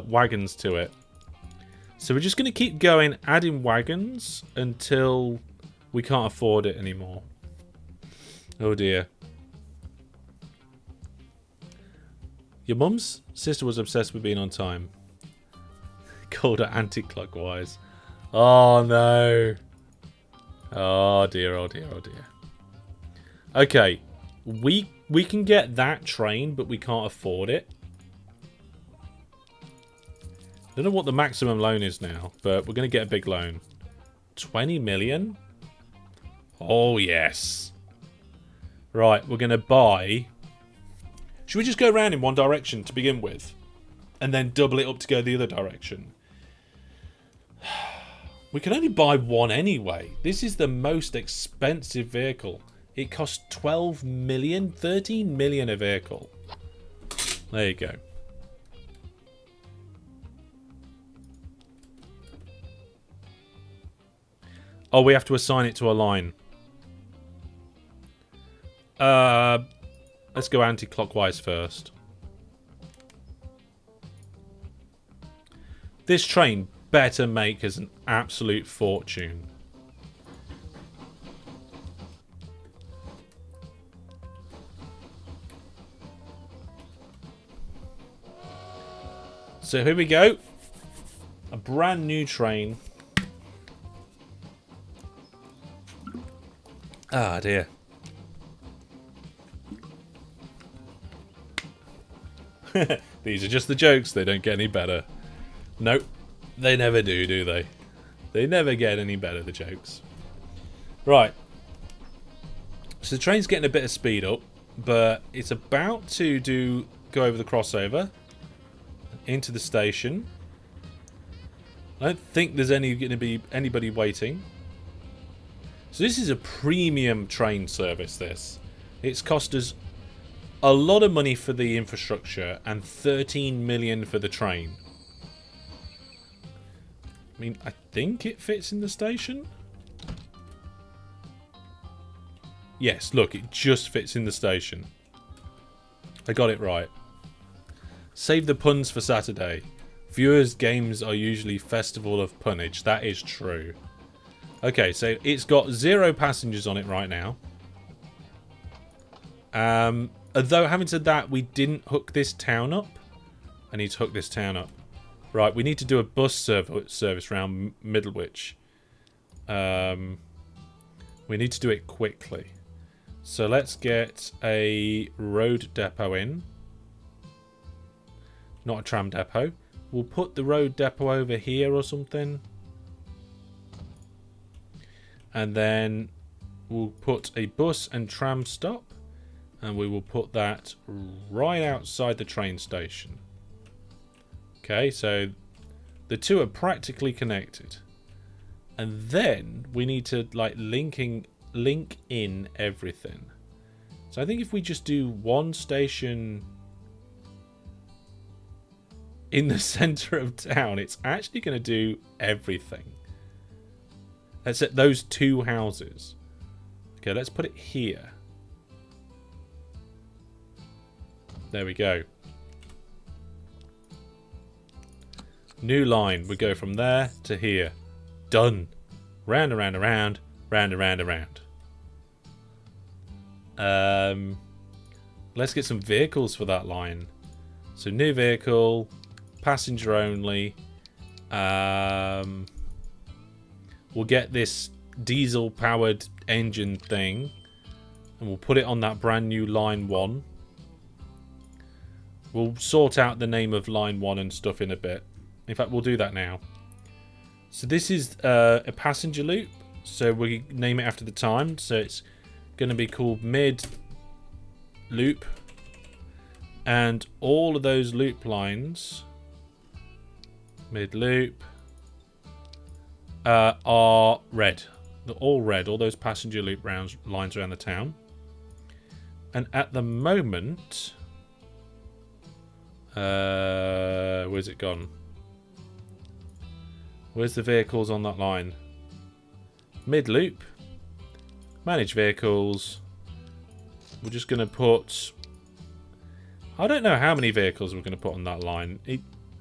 wagons to it. So we're just going to keep going, adding wagons until we can't afford it anymore. Oh dear. Your mum's sister was obsessed with being on time. Called her anti-clockwise. Oh no. Oh dear, oh dear, oh dear. Okay. We can get that train, but we can't afford it. I don't know what the maximum loan is now, but we're going to get a big loan. 20 million? Oh yes. Right, we're going to buy... Should we just go around in one direction to begin with? And then double it up to go the other direction? We can only buy one anyway. This is the most expensive vehicle. It costs 12 million, 13 million a vehicle. There you go. Oh, we have to assign it to a line. Let's go anti-clockwise first. This train better make us an absolute fortune. So here we go. A brand new train. Ah, dear. These are just the jokes. They don't get any better. Nope. They never do they? They never get any better, the jokes. Right. So the train's getting a bit of speed up, but it's about to go over the crossover into the station. I don't think there's going to be anybody waiting. So this is a premium train service, this. It's cost us a lot of money for the infrastructure and 13 million for the train. I mean, I think it fits in the station. Yes, look, it just fits in the station. I got it right. Save the puns for Saturday. Viewers' games are usually festival of punnage. That is true. Okay, so it's got 0 passengers on it right now. Although, having said that, we didn't hook this town up. I need to hook this town up. Right, we need to do a bus service around Middlewich. We need to do it quickly. So let's get a road depot in. Not a tram depot. We'll put the road depot over here or something. And then we'll put a bus and tram stop. And we will put that right outside the train station. Okay, so the two are practically connected. And then we need to like link in everything. So I think if we just do one station in the center of town, it's actually going to do everything. Except those 2 houses. Okay, let's put it here. There we go. New line. We go from there to here. Done. Round, around, around. Round, around, around. Let's get some vehicles for that line. So new vehicle. Passenger only. We'll get this diesel-powered engine thing. And we'll put it on that brand new line 1. We'll sort out the name of line 1 and stuff in a bit. In fact, we'll do that now. So this is a passenger loop. So we name it after the time. So it's going to be called mid loop. And all of those loop lines, mid loop, are red. They're all red. All those passenger loop lines around the town. And at the moment, where's it gone? Where's the vehicles on that line? Mid loop, manage vehicles. We're just going to put, I don't know how many vehicles we're going to put on that line.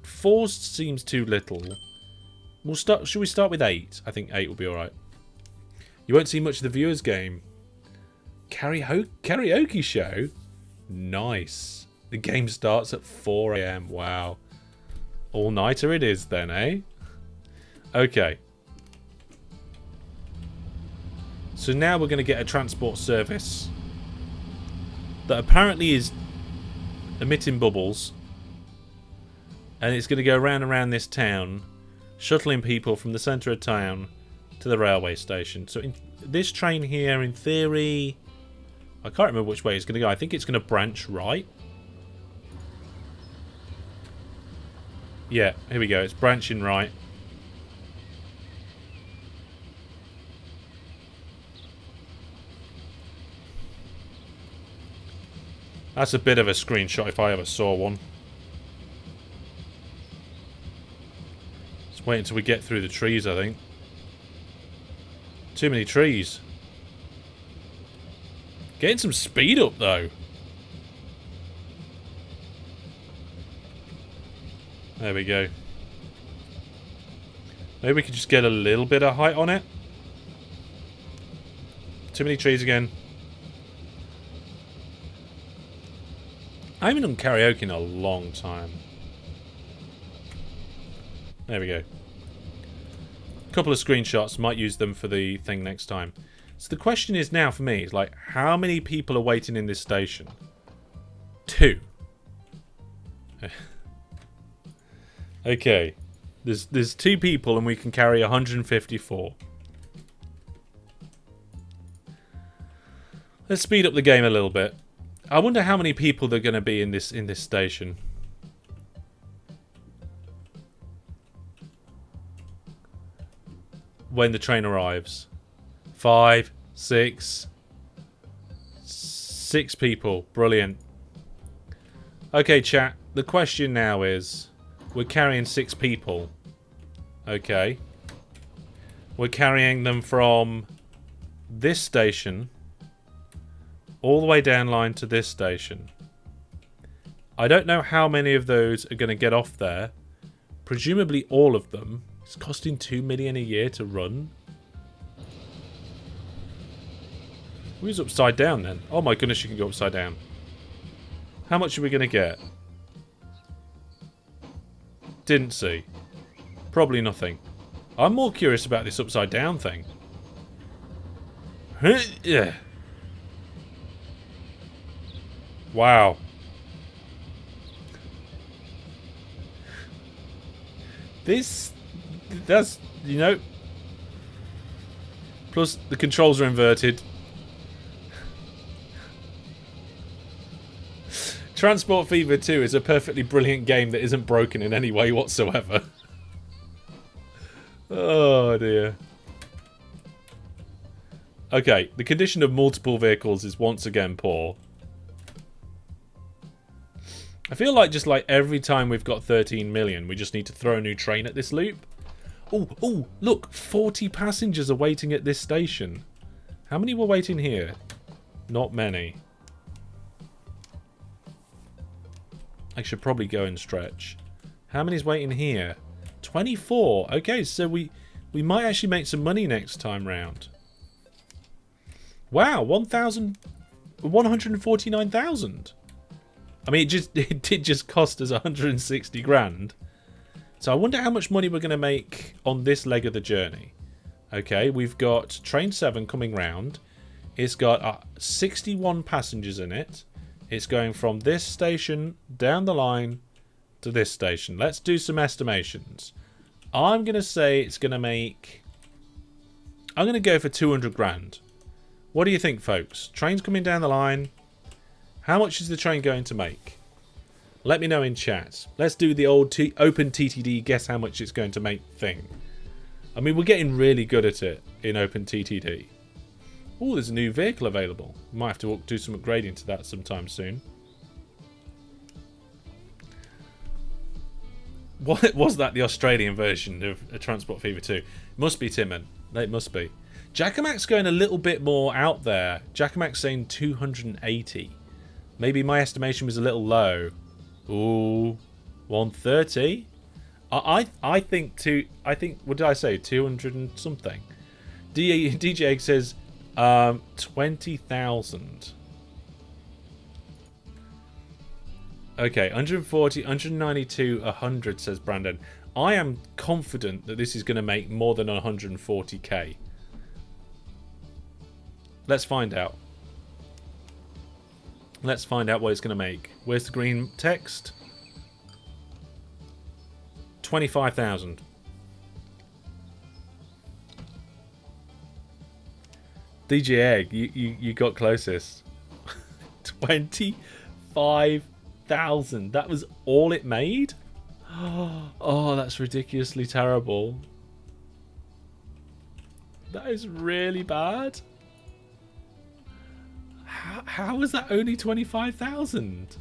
4 seems too little. We'll start. Should we start with 8? I think 8 will be all right. You won't see much of the viewers game. Karaoke show? Nice. The game starts at 4 AM. Wow. All-nighter it is then, eh? Okay. So now we're going to get a transport service that apparently is emitting bubbles. And it's going to go round and round this town, shuttling people from the centre of town to the railway station. So this train here, in theory, I can't remember which way it's going to go. I think it's going to branch right. Yeah, here we go. It's branching right. That's a bit of a screenshot if I ever saw one. Let's wait until we get through the trees, I think. Too many trees. Getting some speed up, though. There we go. Maybe we could just get a little bit of height on it. Too many trees again. I haven't done karaoke in a long time. There we go. A couple of screenshots. Might use them for the thing next time. So the question is now for me, is like, how many people are waiting in this station? 2. Okay. There's 2 people and we can carry 154. Let's speed up the game a little bit. I wonder how many people there are going to be in this station. When the train arrives. 5, 6. 6 people. Brilliant. Okay, chat. The question now is, we're carrying 6 people. Okay. We're carrying them from this station all the way down line to this station. I don't know how many of those are going to get off there. Presumably all of them. It's costing 2 million a year to run. Who's upside down then? Oh my goodness, you can go upside down. How much are we going to get? Didn't see. Probably nothing. I'm more curious about this upside down thing. Yeah. Wow. That's, you know. Plus, the controls are inverted. Transport Fever 2 is a perfectly brilliant game that isn't broken in any way whatsoever. Oh dear. Okay, the condition of multiple vehicles is once again poor. I feel like just like every time we've got 13 million, we just need to throw a new train at this loop. Oh, look, 40 passengers are waiting at this station. How many were waiting here? Not many. I should probably go and stretch. How many's waiting here? 24. Okay, so we might actually make some money next time round. Wow, 149,000. I mean, it did just cost us 160 grand. So I wonder how much money we're going to make on this leg of the journey. Okay, we've got train 7 coming round. It's got 61 passengers in it. It's going from this station down the line to this station. Let's do some estimations. I'm going to say it's going to make... I'm going to go for 200 grand. What do you think, folks? Train's coming down the line. How much is the train going to make? Let me know in chat. Let's do the old open TTD guess how much it's going to make thing. I mean, we're getting really good at it in open TTD. Oh, there's a new vehicle available. Might have to do some upgrading to that sometime soon. What was that? The Australian version of a Transport Fever 2? Must be Timon. It must be. Jackamac's going a little bit more out there. Jackamac's saying 280. Maybe my estimation was a little low. Ooh, 130. I think what did I say? 200 and something. DJ Egg says 20,000. Okay, 140, 192, 100 says Brandon. I am confident that this is going to make more than 140k. Let's find out. Let's find out what it's going to make. Where's the green text? 25,000. DJ Egg, you got closest. 25,000. That was all it made? Oh, that's ridiculously terrible. That is really bad. How was that only 25,000?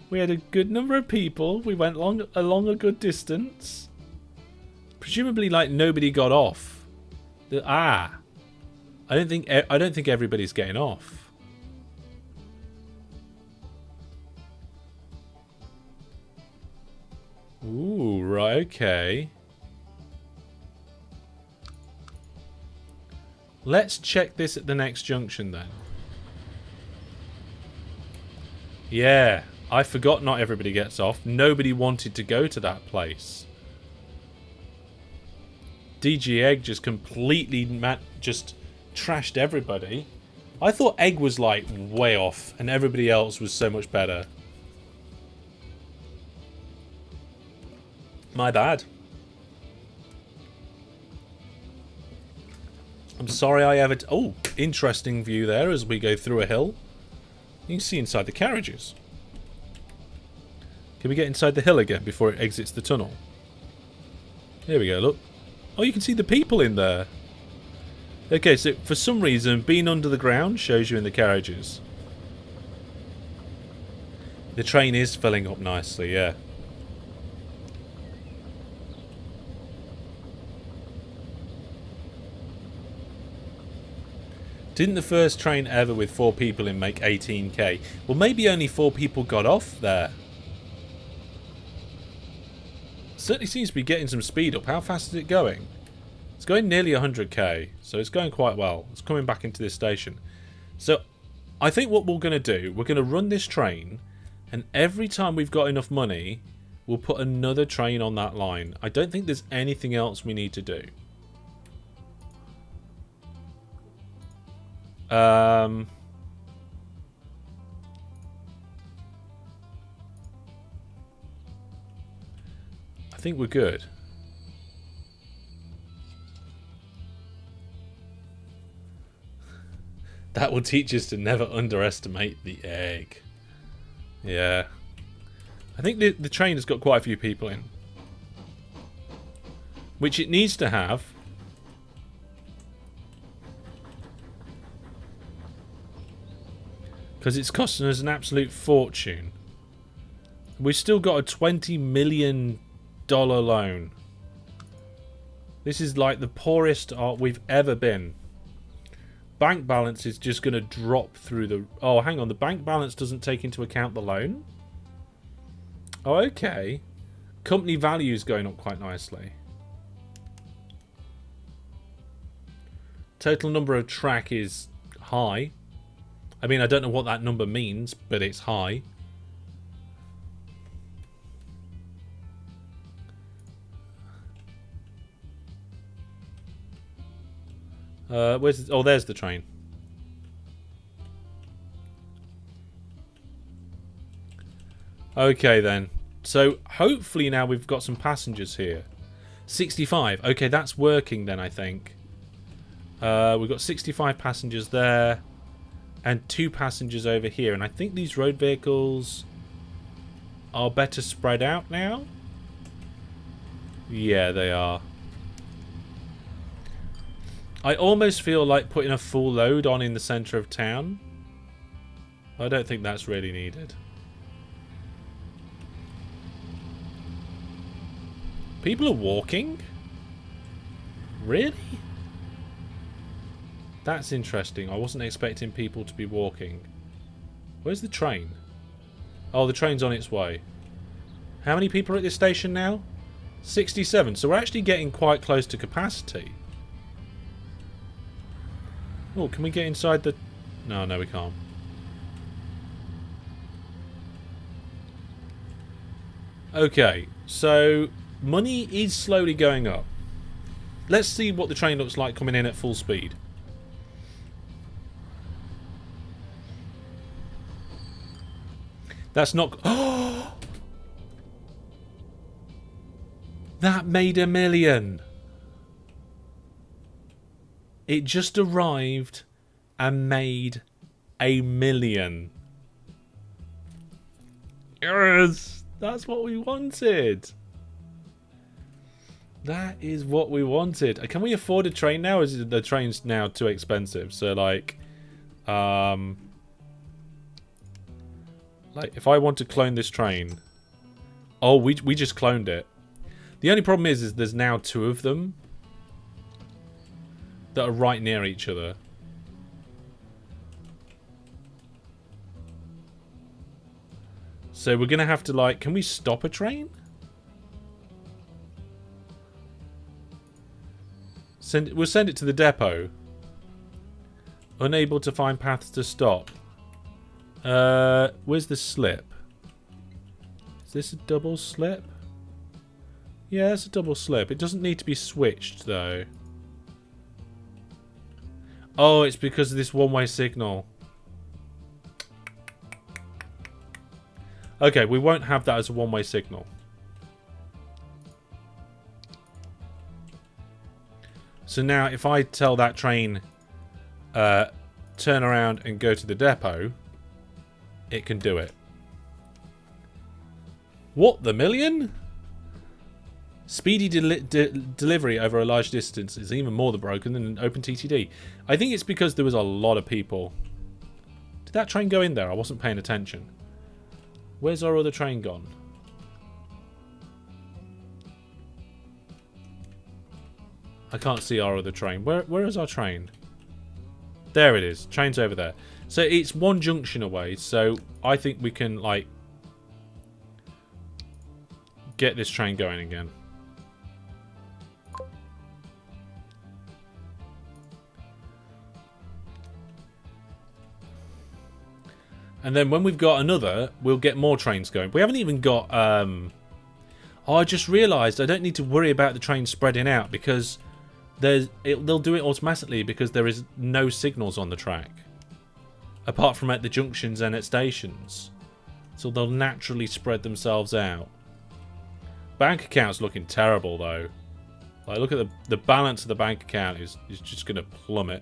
We had a good number of people. We went along a good distance. Presumably, like, nobody got off. I don't think everybody's getting off. Ooh, right, okay. Let's check this at the next junction then. Yeah, I forgot not everybody gets off. Nobody wanted to go to that place. DG Egg just completely just trashed everybody. I thought Egg was like way off and everybody else was so much better. My bad. I'm sorry I ever... Oh, interesting view there as we go through a hill. You can see inside the carriages. Can we get inside the hill again before it exits the tunnel? Here we go, look. Oh, you can see the people in there. Okay, so for some reason, being under the ground shows you in the carriages. The train is filling up nicely, yeah. Didn't the first train ever with 4 people in make 18k? Well, maybe only 4 people got off there. Certainly seems to be getting some speed up. How fast is it going? It's going nearly 100k, so it's going quite well. It's coming back into this station. So I think what we're going to do, we're going to run this train, and every time we've got enough money, we'll put another train on that line. I don't think there's anything else we need to do. I think we're good. That will teach us to never underestimate the egg. Yeah. I think the train has got quite a few people in. Which it needs to have. Because it's costing us an absolute fortune. We've still got a $20 million loan. This is like the poorest we've ever been. Bank balance is just going to drop through the... Oh, hang on. The bank balance doesn't take into account the loan? Oh, okay. Company value is going up quite nicely. Total number of track is high. I mean, I don't know what that number means, but it's high. Where's... Oh, there's the train. Okay, then. So, hopefully now we've got some passengers here. 65. Okay, that's working then, I think. We've got 65 passengers there. And 2 passengers over here. And I think these road vehicles are better spread out now. Yeah, they are. I almost feel like putting a full load on in the centre of town. I don't think that's really needed. People are walking? Really? That's interesting. I wasn't expecting people to be walking. Where's the train? Oh, the train's on its way. How many people are at this station now? 67. So we're actually getting quite close to capacity. Oh, can we get inside the... No, we can't. Okay, so money is slowly going up. Let's see what the train looks like coming in at full speed. That's not... Oh! That made $1 million. It just arrived and made $1 million. Yes! That's what we wanted. That is what we wanted. Can we afford a train now? Or is the train's now too expensive? So like if I want to clone this train. Oh, we just cloned it. The only problem is there's now 2 of them that are right near each other. So we're going to have to like... Can we stop a train? We'll send it to the depot. Unable to find paths to stop. Where's the slip? Is this a double slip? Yeah, it's a double slip. It doesn't need to be switched though. Oh, it's because of this one-way signal. Okay, we won't have that as a one-way signal. So now if I tell that train turn around and go to the depot, it can do it. What, the million? Speedy delivery over a large distance is even more broken than an OpenTTD. I think it's because there was a lot of people. Did that train go in there? I wasn't paying attention. Where's our other train gone? I can't see our other train. Where is our train? There it is. Train's over there. So it's 1 junction away. So I think we can like get this train going again. And then when we've got another, we'll get more trains going. We haven't even got... Oh, I just realised I don't need to worry about the train spreading out because they'll do it automatically because there is no signals on the track. Apart from at the junctions and at stations. So they'll naturally spread themselves out. Bank account's looking terrible though. Like, look at the balance of the bank account is just going to plummet.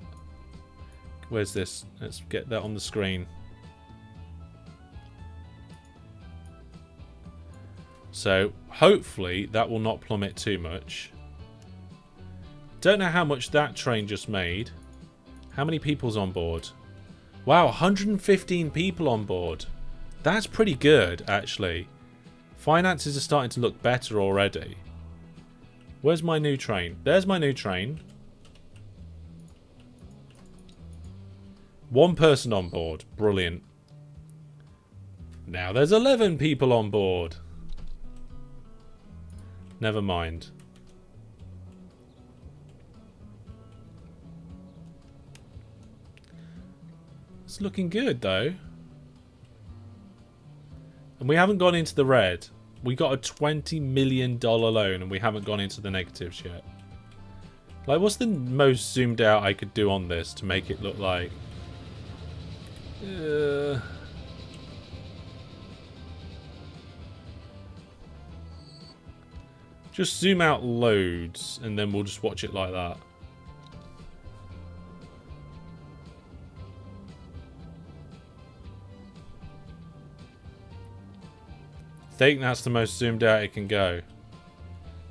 Where's this? Let's get that on the screen. So, hopefully, that will not plummet too much. Don't know how much that train just made. How many people's on board? Wow, 115 people on board. That's pretty good, actually. Finances are starting to look better already. Where's my new train? There's my new train. 1 person on board. Brilliant. Now there's 11 people on board. Never mind. It's looking good though. And we haven't gone into the red. We got a $20 million loan and we haven't gone into the negatives yet. Like, what's the most zoomed out I could do on this to make it look like... Just zoom out loads, and then we'll just watch it like that. I think that's the most zoomed out it can go.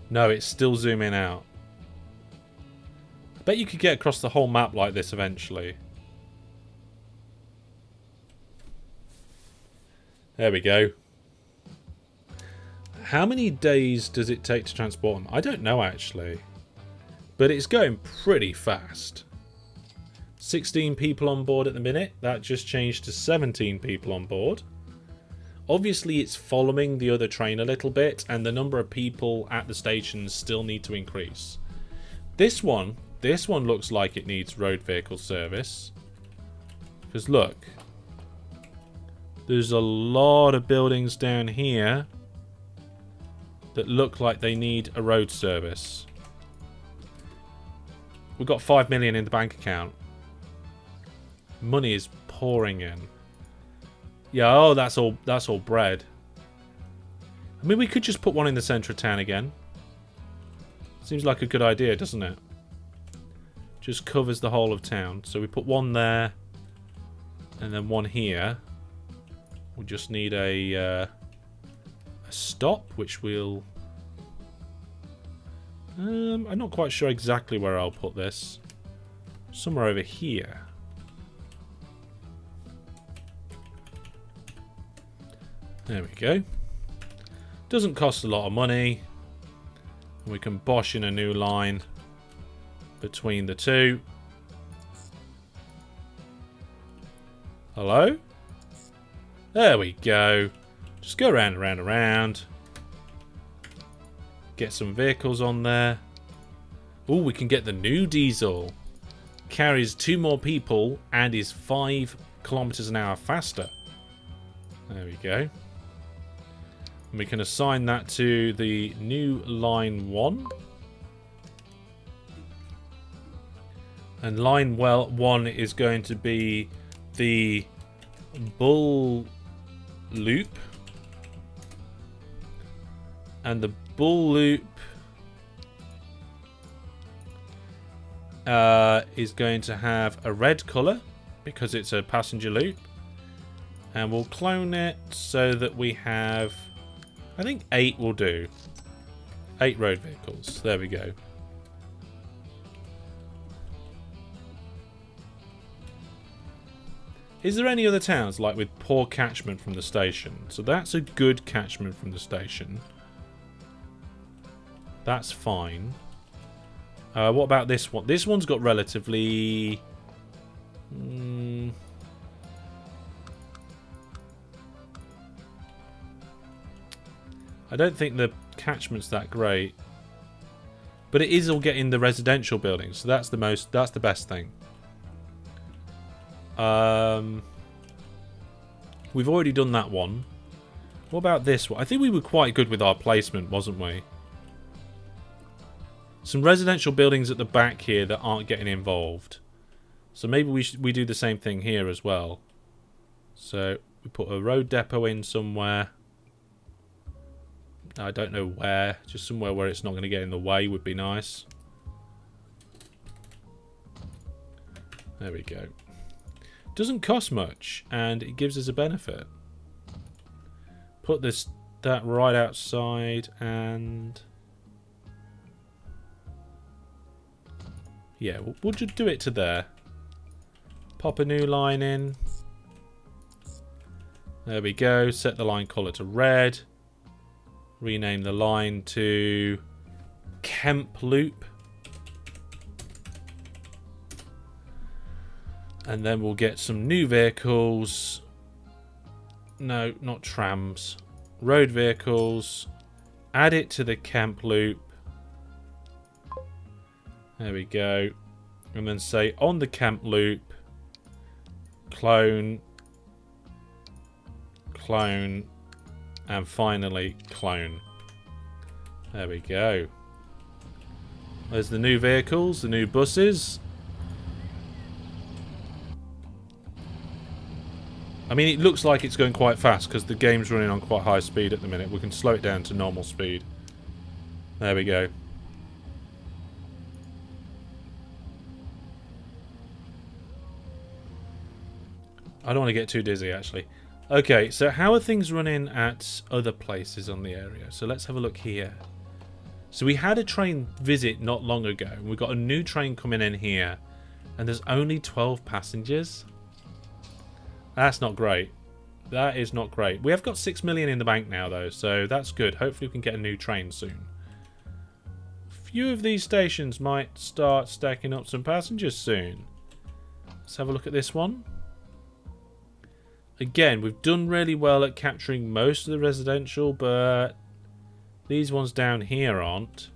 No, it's still zooming out. I bet you could get across the whole map like this eventually. There we go. How many days does it take to transport them? I don't know actually. But it's going pretty fast. 16 people on board at the minute. That just changed to 17 people on board. Obviously it's following the other train a little bit, and the number of people at the stations still need to increase. This one looks like it needs road vehicle service. Because look, there's a lot of buildings down here that look like they need a road service. We've got 5 million in the bank account. Money is pouring in. Yeah, oh, that's all bread. I mean, we could just put one in the centre of town again. Seems like a good idea, doesn't it? Just covers the whole of town. So we put one there, and then one here. We just need a stop, which we'll... I'm not quite sure exactly where I'll put this. Somewhere over here. There we go. Doesn't cost a lot of money. We can bosh in a new line between the two. Hello? There we go. Just go around, around, around. Get some vehicles on there. Oh, we can get the new diesel. Carries 2 more people and is 5 kilometers an hour faster. There we go. And we can assign that to the new line 1. And line 1 is going to be the Bull Loop. And the Bull Loop is going to have a red colour because it's a passenger loop. And we'll clone it so that we have, I think 8 will do. 8 road vehicles. There we go. Is there any other towns like with poor catchment from the station? So that's a good catchment from the station. That's fine. What about this one? This one's got relatively... I don't think the catchment's that great. But it is all getting the residential buildings, so that's the best thing. We've already done that one. What about this one? I think we were quite good with our placement, wasn't we? Some residential buildings at the back here that aren't getting involved. So maybe we do the same thing here as well. So we put a road depot in somewhere. I don't know where. Just somewhere where it's not going to get in the way would be nice. There we go. Doesn't cost much, and it gives us a benefit. Put that right outside, and yeah, we'll just do it to there. Pop a new line in. There we go. Set the line colour to red. Rename the line to Kemp Loop. And then we'll get some new vehicles. No, not trams. Road vehicles. Add it to the Kemp Loop. There we go. And then say on the Kemp Loop, clone, clone, and finally clone. There we go. There's the new vehicles, the new buses. I mean, it looks like it's going quite fast because the game's running on quite high speed at the minute. We can slow it down to normal speed. There we go. I don't want to get too dizzy, actually. Okay, so how are things running at other places on the area? So let's have a look here. So we had a train visit not long ago. We've got a new train coming in here. And there's only 12 passengers. That's not great. That is not great. We have got 6 million in the bank now, though, so that's good. Hopefully we can get a new train soon. A few of these stations might start stacking up some passengers soon. Let's have a look at this one. Again, we've done really well at capturing most of the residential, but these ones down here aren't.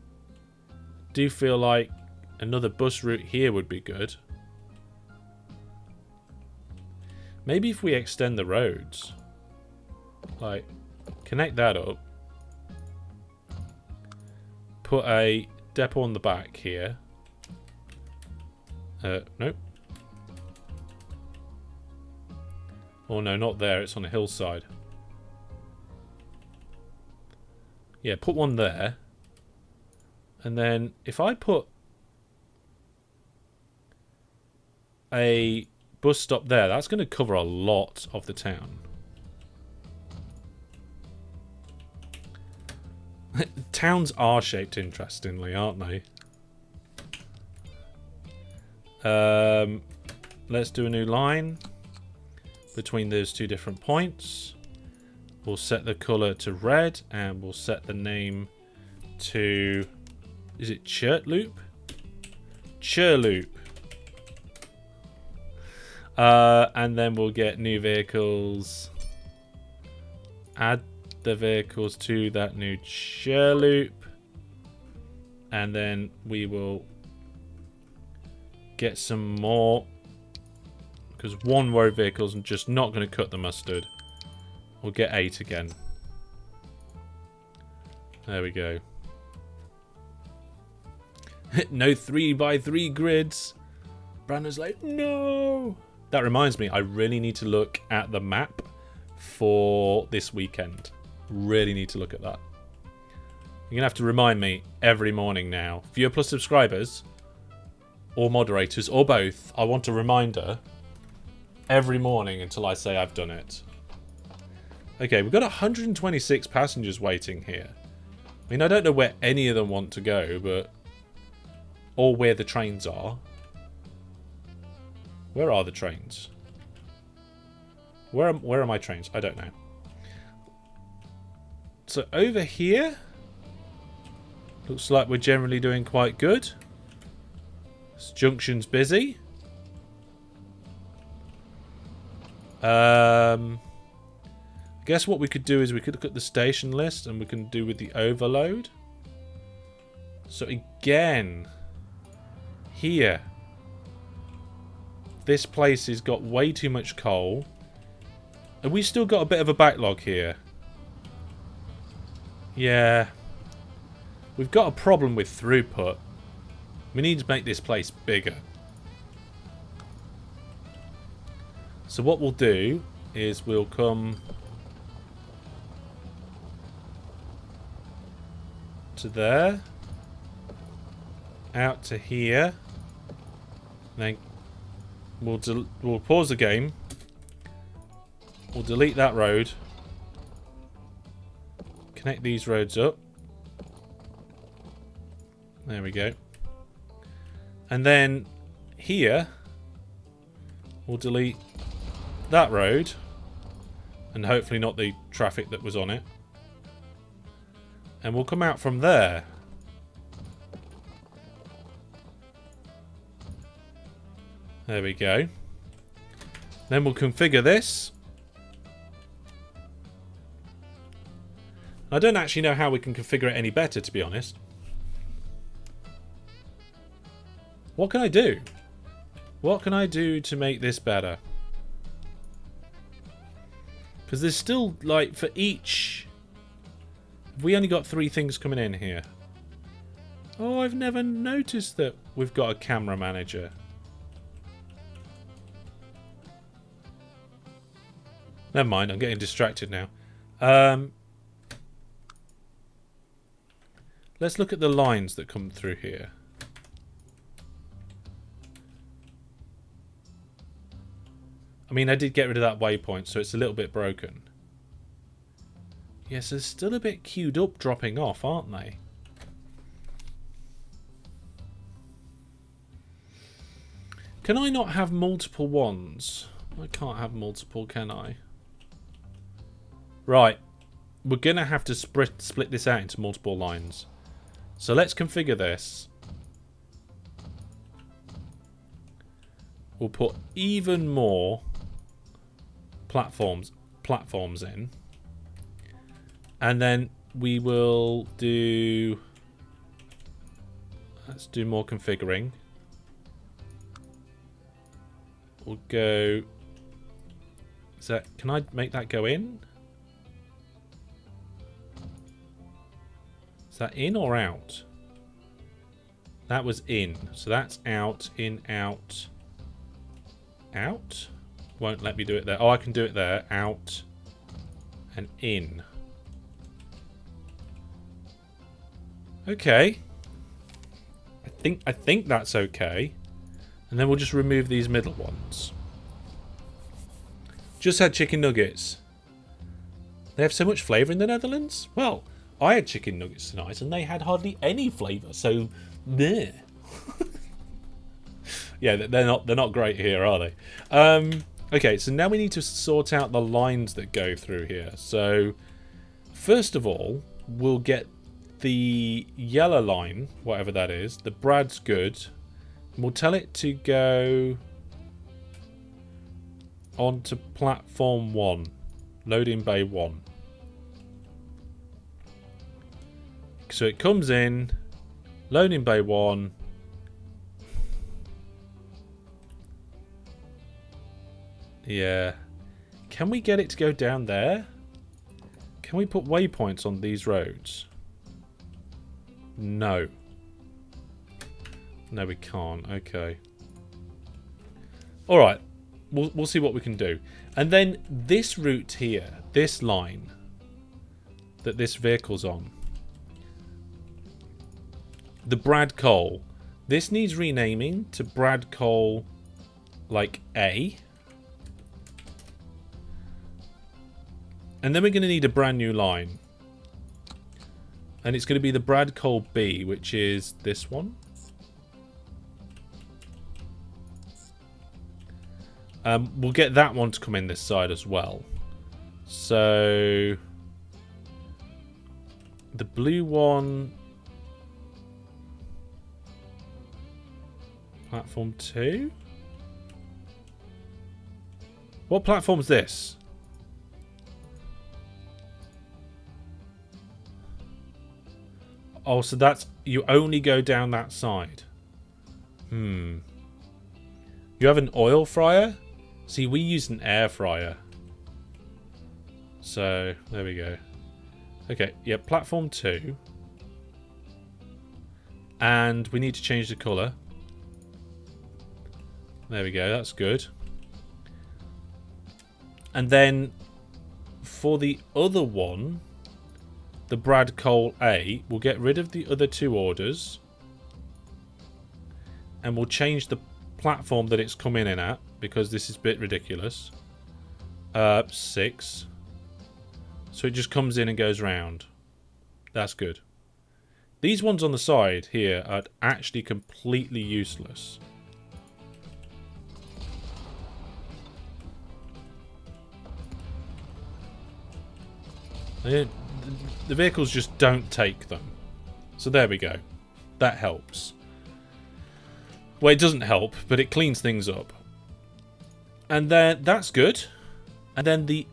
I do feel like another bus route here would be good. Maybe if we extend the roads, like, connect that up, put a depot on the back here. Nope. Oh no, not there, it's on a hillside. Yeah, put one there. And then if I put a bus stop there, that's going to cover a lot of the town. Towns are shaped interestingly, aren't they? Let's do a new line between those two different points. We'll set the colour to red and we'll set the name to, is it Churloop? Churloop. And then we'll get new vehicles. Add the vehicles to that new Churloop. And then we will get some more. Because one road vehicle's just not going to cut the mustard. We'll get 8 again. There we go. No 3x3 grids. Brandon's like, no. That reminds me, I really need to look at the map for this weekend. Really need to look at that. You're going to have to remind me every morning now. Viewer Plus subscribers, or moderators, or both, I want a reminder every morning until I say I've done it. Okay, we've got 126 passengers waiting here. I mean, I don't know where any of them want to go, but... or where the trains are. Where are the trains? Where are my trains? I don't know. So over here, looks like we're generally doing quite good. This junction's busy. I guess what we could do is we could look at the station list and we can do with the overload. So again, here, this place has got way too much coal. And we still got a bit of a backlog here. Yeah. We've got a problem with throughput. We need to make this place bigger. So what we'll do is we'll come to there. Out to here. Then we'll pause the game. We'll delete that road. Connect these roads up. There we go. And then here we'll delete that road. And hopefully not the traffic that was on it. And we'll come out from there. There we go. Then we'll configure this. I don't actually know how we can configure it any better, to be honest. What can I do? What can I do to make this better? Because there's still, like, for each... we only got 3 things coming in here. Oh, I've never noticed that we've got a camera manager. Never mind, I'm getting distracted now. Let's look at the lines that come through here. I mean, I did get rid of that waypoint, so it's a little bit broken. Yes, they're still a bit queued up dropping off, aren't they? Can I not have multiple ones? I can't have multiple, can I? Right. We're going to have to split this out into multiple lines. So let's configure this. We'll put even more platforms in. And then we will do... Let's do more configuring. We'll go... Is that... Can I make that go in? Is that in or out? That was in. So that's out, in, out. Out? Won't let me do it there. Oh, I can do it there. Out and in. Okay. I think that's okay. And then we'll just remove these middle ones. Just had chicken nuggets. They have so much flavour in the Netherlands? Well, I had chicken nuggets tonight and they had hardly any flavour, so there. Yeah, they're not great here, are they? Okay, so now we need to sort out the lines that go through here. So, first of all, we'll get the yellow line, whatever that is. The Brad's good. And we'll tell it to go onto platform 1, loading bay 1. So it comes in, loading bay 1. Yeah. Can we get it to go down there? Can we put waypoints on these roads? No. No, we can't. Okay. Alright. We'll see what we can do. And then this route here, this line that this vehicle's on, the Brad Cole, this needs renaming to Brad Cole, like, A. And then we're going to need a brand new line. And it's going to be the Brad Cole B, which is this one. We'll get that one to come in this side as well. So the blue one, platform 2. What platform's this? Oh, so that's... You only go down that side. You have an oil fryer? See, we use an air fryer. So, there we go. Okay, yeah, platform 2. And we need to change the colour. There we go, that's good. And then, for the other one, the Brad Cole A, we'll get rid of the other 2 orders. And we'll change the platform that it's coming in at, because this is a bit ridiculous. 6. So it just comes in and goes round. That's good. These ones on the side here are actually completely useless. The vehicles just don't take them. So there we go. That helps. Well, it doesn't help, but it cleans things up. And then that's good. And then the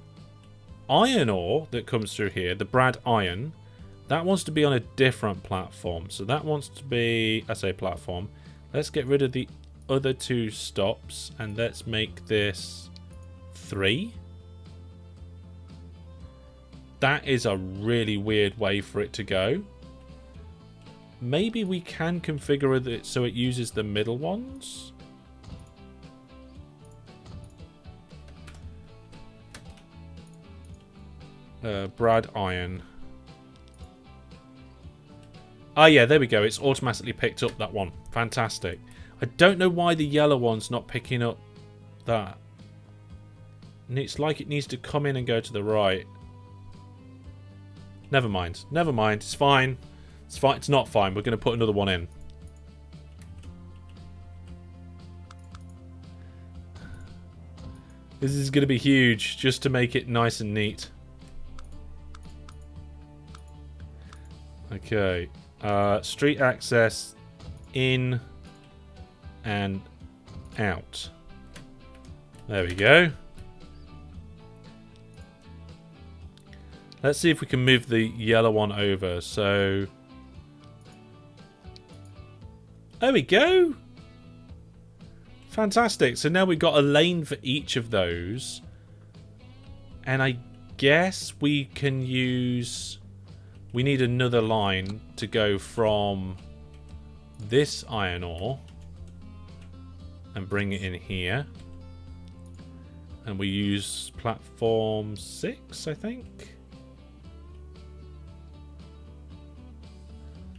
iron ore that comes through here, the Brad Iron, that wants to be on a different platform. So that wants to be, I say platform. Let's get rid of the other 2 stops and let's make this 3. That is a really weird way for it to go. maybe we can configure it so it uses the middle ones. Brad Iron. Ah, yeah, there we go. It's automatically picked up that one. Fantastic. I don't know why the yellow one's not picking up that. And it's like it needs to come in and go to the right. Never mind. Never mind. It's fine. It's fine. It's not fine. We're going to put another one in. This is going to be huge just to make it nice and neat. Okay. Street access in and out. There we go. Let's see if we can move the yellow one over. So there we go. Fantastic. So now we've got a lane for each of those. And I guess we can use... We need another line to go from this iron ore and bring it in here. And we use platform 6, I think.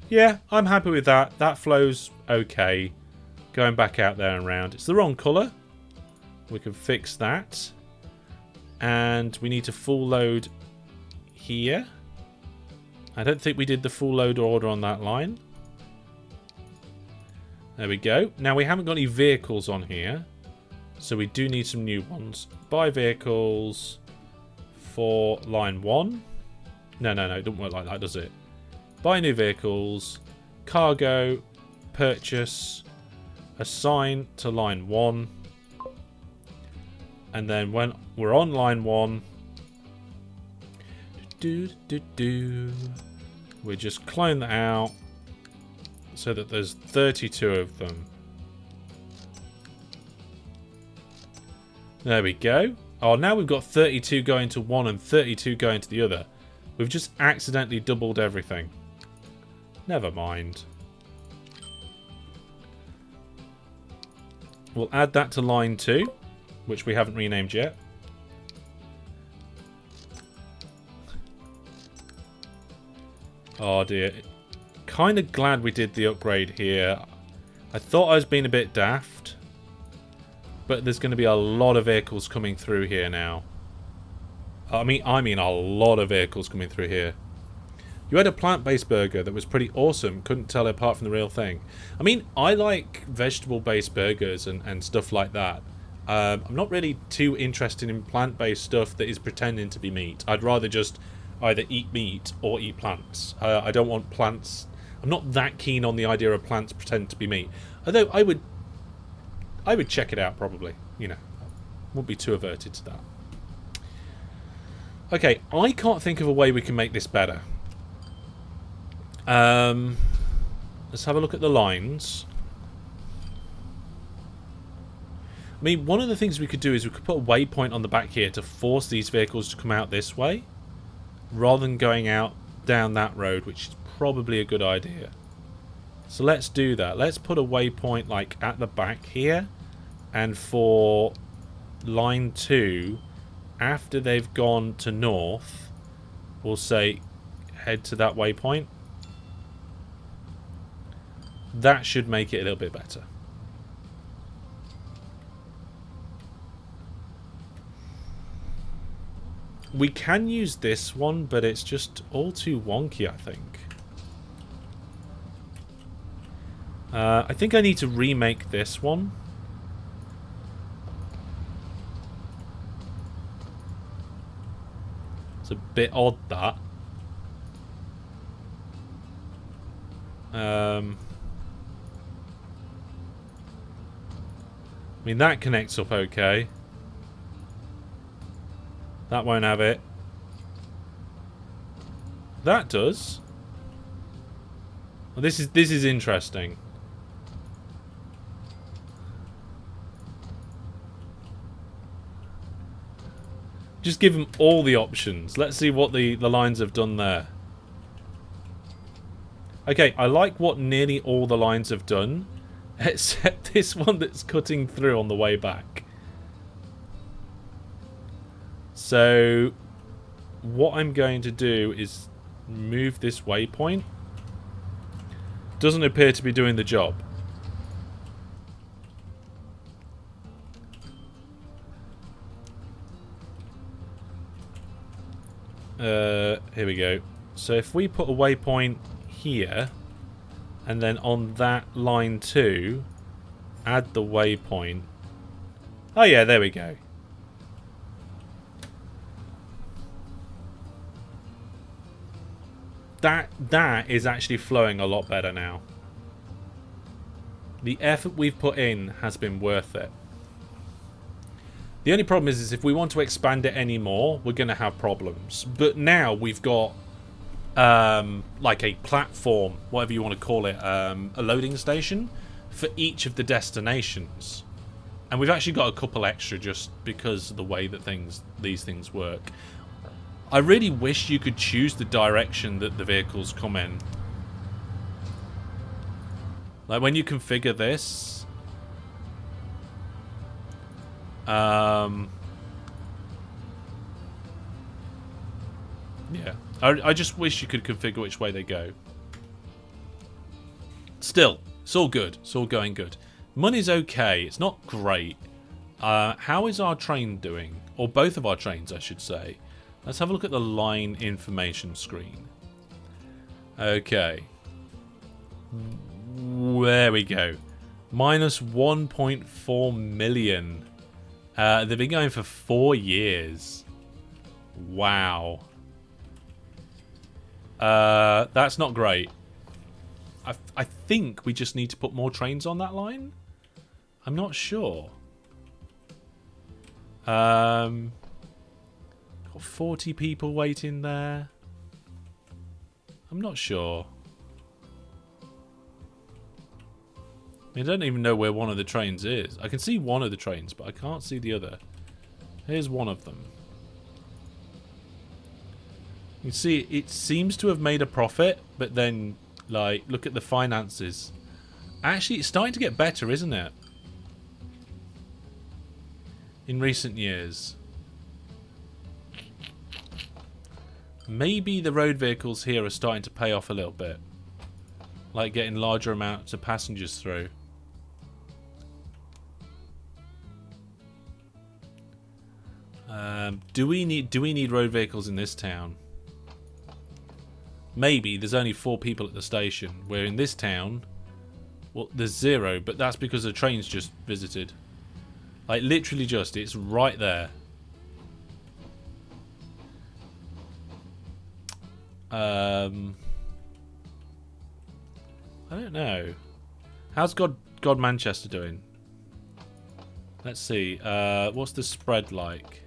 Yeah, I'm happy with that. That flows okay. Going back out there and around. It's the wrong colour. We can fix that. And we need to full load here. I don't think we did the full load order on that line. There we go. Now we haven't got any vehicles on here. So we do need some new ones. Buy vehicles for line 1. No, it doesn't work like that, does it? Buy new vehicles. Cargo. Purchase. Assign to line 1. And then when we're on line 1... we just clone that out so that there's 32 of them. There we go. Oh, now we've got 32 going to one and 32 going to the other. We've just accidentally doubled everything. Never mind. We'll add that to line 2, which we haven't renamed yet. Oh dear. Kind of glad we did the upgrade here. I thought I was being a bit daft. But there's going to be a lot of vehicles coming through here now. I mean a lot of vehicles coming through here. You had a plant-based burger that was pretty awesome. Couldn't tell apart from the real thing. I mean, I like vegetable-based burgers and stuff like that. I'm not really too interested in plant-based stuff that is pretending to be meat. I'd rather just either eat meat or eat plants. I don't want plants. I'm not that keen on the idea of plants pretending to be meat. Although I would check it out probably. You know, won't be too averted to that. Okay, I can't think of a way we can make this better. Let's have a look at the lines. I mean, one of the things we could do is we could put a waypoint on the back here to force these vehicles to come out this way, rather than going out down that road, which is probably a good idea. So let's do that. Let's put a waypoint like at the back here, and for line 2, after they've gone to north, we'll say head to that waypoint. That should make it a little bit better. We can use this one, but it's just all too wonky, I think. I think I need to remake this one. It's a bit odd, that. I mean, that connects up okay. That won't have it. That does. Well, this is interesting. Just give them all the options. Let's see what the lines have done there. Okay, I like what nearly all the lines have done, except this one that's cutting through on the way back. So what I'm going to do is move this waypoint. Doesn't appear to be doing the job. Here we go. So if we put a waypoint here, and then on that line too, add the waypoint. Oh yeah, there we go. That is actually flowing a lot better now. The effort we've put in has been worth it. The only problem is if we want to expand it anymore, we're going to have problems. But now we've got like a platform, whatever you want to call it, a loading station for each of the destinations. And we've actually got a couple extra just because of the way that these things work. I really wish you could choose the direction that the vehicles come in. Like when you configure this, yeah, I just wish you could configure which way they go. Still, it's all good. It's all going good. Money's okay. It's not great. How is our train doing? Or both of our trains, I should say. Let's have a look at the line information screen. Okay. There we go. Minus 1.4 million. They've been going for 4 years. Wow. That's not great. I think we just need to put more trains on that line. I'm not sure. Got 40 people waiting there. I'm not sure. I don't even know where one of the trains is. I can see one of the trains, but I can't see the other. Here's one of them. You can see it seems to have made a profit, but then, like, look at the finances. Actually, it's starting to get better, isn't it? In recent years. Maybe the road vehicles here are starting to pay off a little bit. Like getting larger amounts of passengers through. Do we need road vehicles in this town? Maybe. There's only 4 people at the station. Where in this town, well, there's 0, but that's because the train's just visited. Like literally just, it's right there. I don't know. How's God Manchester doing? Let's see. What's the spread like?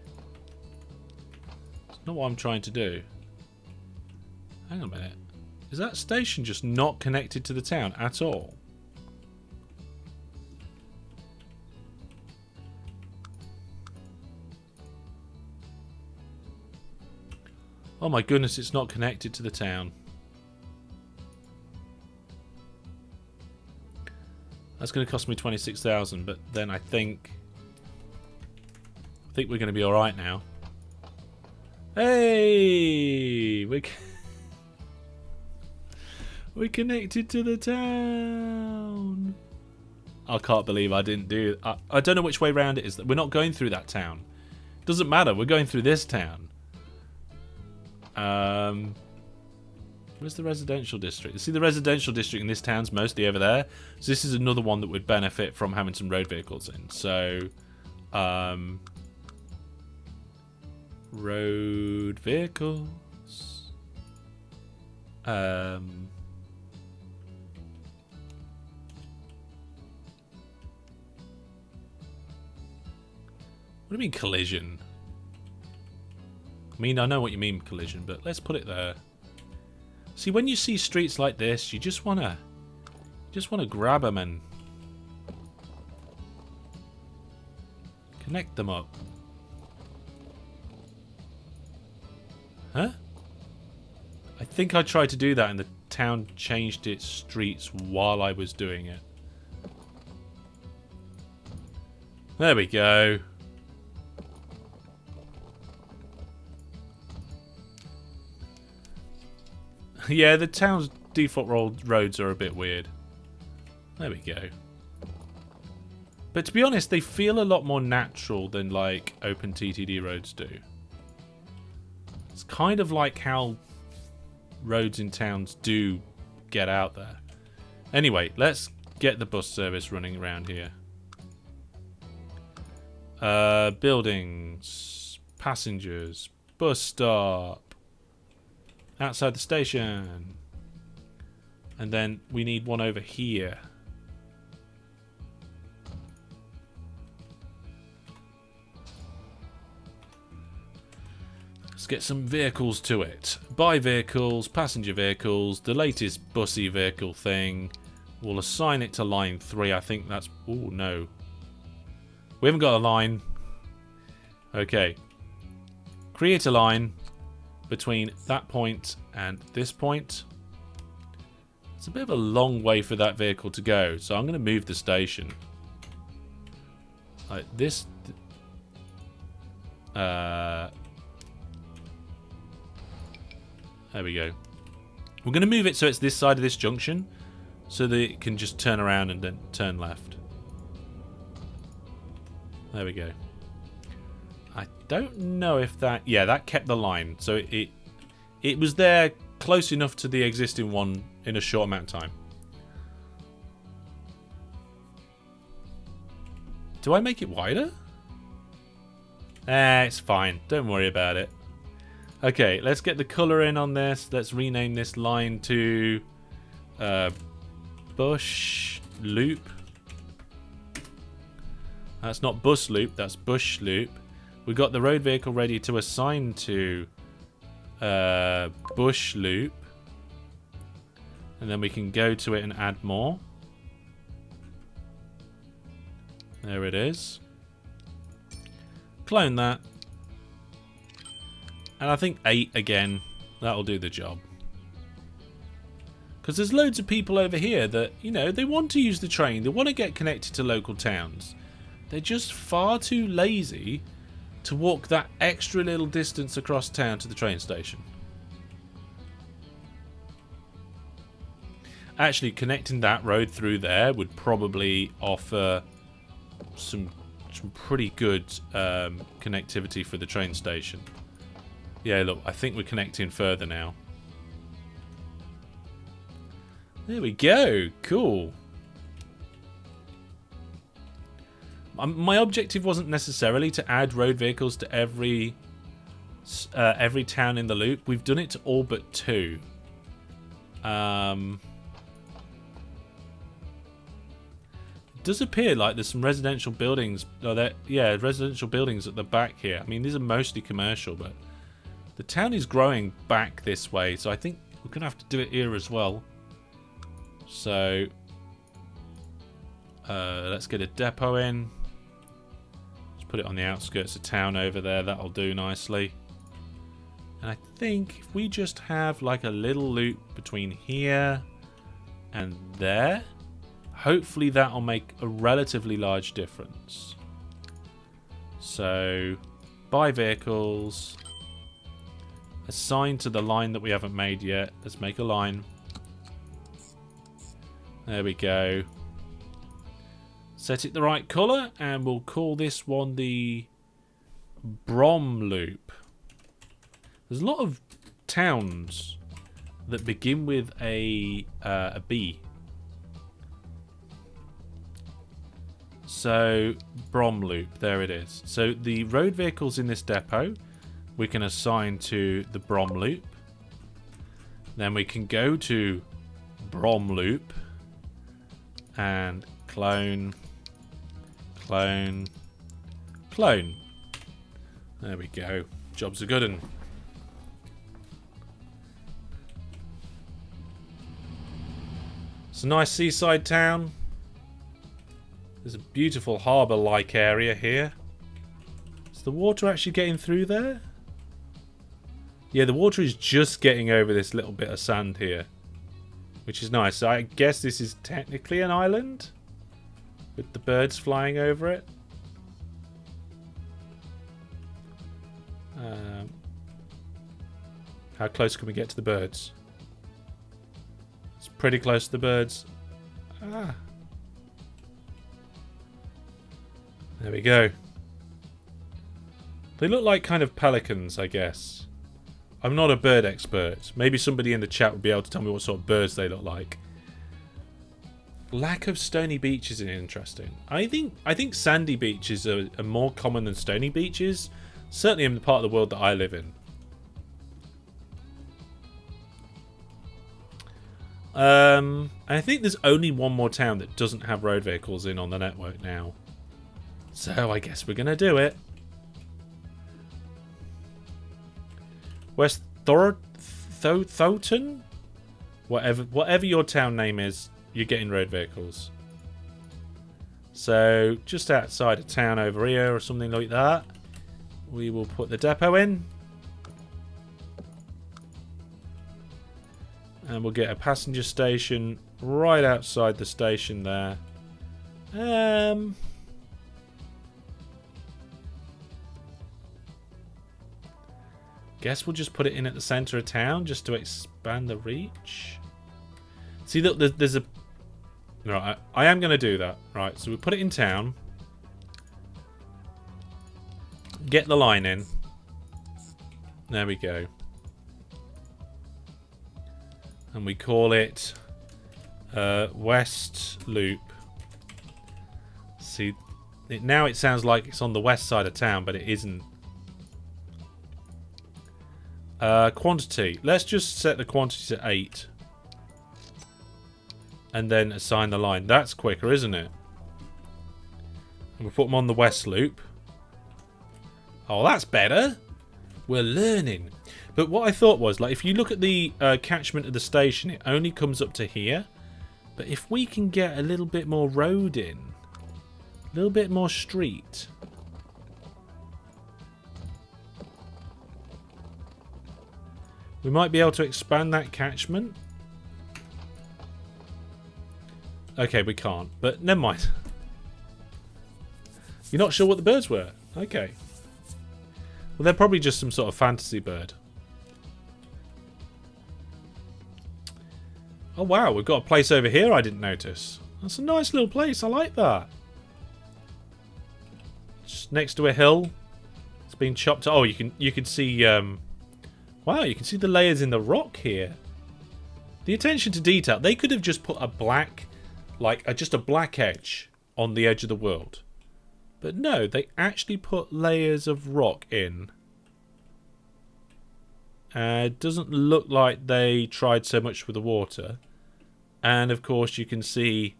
It's not what I'm trying to do. Hang on a minute. Is that station just not connected to the town at all? Oh my goodness, it's not connected to the town. That's going to cost me 26,000, but then I think we're going to be all right now. Hey, we're connected to the town. I can't believe I didn't do. I don't know which way round it is. We're not going through that town. Doesn't matter. We're going through this town. Where's the residential district? You see, the residential district in this town's mostly over there. So this is another one that would benefit from having some road vehicles in. So, road vehicles. What do you mean collision? I mean, I know what you mean collision, but let's put it there. See, when you see streets like this, you just wanna grab them and connect them up. Huh? I think I tried to do that in the town changed its streets while I was doing it. There we go. Yeah, the town's default roads are a bit weird. There we go. But to be honest, they feel a lot more natural than like OpenTTD roads do. It's kind of like how roads in towns do get out there. Anyway, let's get the bus service running around here. Buildings, passengers, bus stop, outside the station. And then we need one over here. Let's get some vehicles to it. Buy vehicles, passenger vehicles, the latest bussy vehicle thing. We'll assign it to line 3. I think that's... Oh, no. We haven't got a line. Okay. Create a line between that point and this point. It's a bit of a long way for that vehicle to go, so I'm going to move the station. Like this... there we go. We're going to move it so it's this side of this junction, so that it can just turn around and then turn left. There we go. I don't know if that... Yeah, that kept the line. So it was there close enough to the existing one in a short amount of time. Do I make it wider? It's fine. Don't worry about it. Okay, let's get the colour in on this. Let's rename this line to Bush Loop. That's not Bus Loop, that's Bush Loop. We got the road vehicle ready to assign to Bush Loop. And then we can go to it and add more. There it is. Clone that. And I think 8 again. That'll do the job. Because there's loads of people over here that, you know, they want to use the train. They want to get connected to local towns. They're just far too lazy to walk that extra little distance across town to the train station. Actually, connecting that road through there would probably offer some pretty good connectivity for the train station. Yeah, look, I think we're connecting further now. There we go. Cool. My objective wasn't necessarily to add road vehicles to every town in the loop. We've done it to all but 2. It does appear like there's some residential buildings. Residential buildings at the back here. I mean, these are mostly commercial, but the town is growing back this way, so I think we're going to have to do it here as well. So, let's get a depot in. Let's put it on the outskirts of town over there. That'll do nicely. And I think if we just have like a little loop between here and there, hopefully that'll make a relatively large difference. So, buy vehicles. Assign to the line that we haven't made yet. Let's make a line. There we go. Set it the right colour, and we'll call this one the Brom Loop. There's a lot of towns that begin with a B. So, Brom Loop, there it is. So the road vehicles in this depot we can assign to the Brom Loop. Then we can go to Brom Loop and clone, clone, clone. There we go. Job's a good one. It's a nice seaside town. There's a beautiful harbour-like area here. Is the water actually getting through there? Yeah, the water is just getting over this little bit of sand here. which is nice. So I guess this is technically an island with the birds flying over it. How close can we get to the birds? It's pretty close to the birds. Ah. There we go. They look like kind of pelicans, I guess. I'm not a bird expert. Maybe somebody in the chat would be able to tell me what sort of birds they look like. Lack of stony beaches is interesting. I think sandy beaches are more common than stony beaches. Certainly in the part of the world that I live in. I think there's only one more town that doesn't have road vehicles in on the network now. So I guess we're going to do it. West Thornton? Whatever your town name is, you're getting road vehicles. So just outside of town over here or something like that, we will put the depot in. And we'll get a passenger station right outside the station there. Guess we'll just put it in at the center of town just to expand the reach. See, look, there's a... Right, I am going to do that. Right, so we put it in town. Get the line in. There we go. And we call it West Loop. See, now it sounds like it's on the west side of town, but it isn't. Quantity. Let's just set the quantity to 8. And then assign the line. That's quicker, isn't it? And we'll put them on the West Loop. Oh, that's better. We're learning. But what I thought was, like, if you look at the catchment of the station, it only comes up to here. But if we can get a little bit more road in, a little bit more street, we might be able to expand that catchment. Okay, we can't, but never mind. You're not sure what the birds were? Okay. Well, they're probably just some sort of fantasy bird. Oh, wow, we've got a place over here I didn't notice. That's a nice little place. I like that. Just next to a hill. It's been chopped. Oh, you can see... wow, you can see the layers in the rock here. The attention to detail. They could have just put a black... just a black edge on the edge of the world. But no, they actually put layers of rock in. It doesn't look like they tried so much with the water. And of course you can see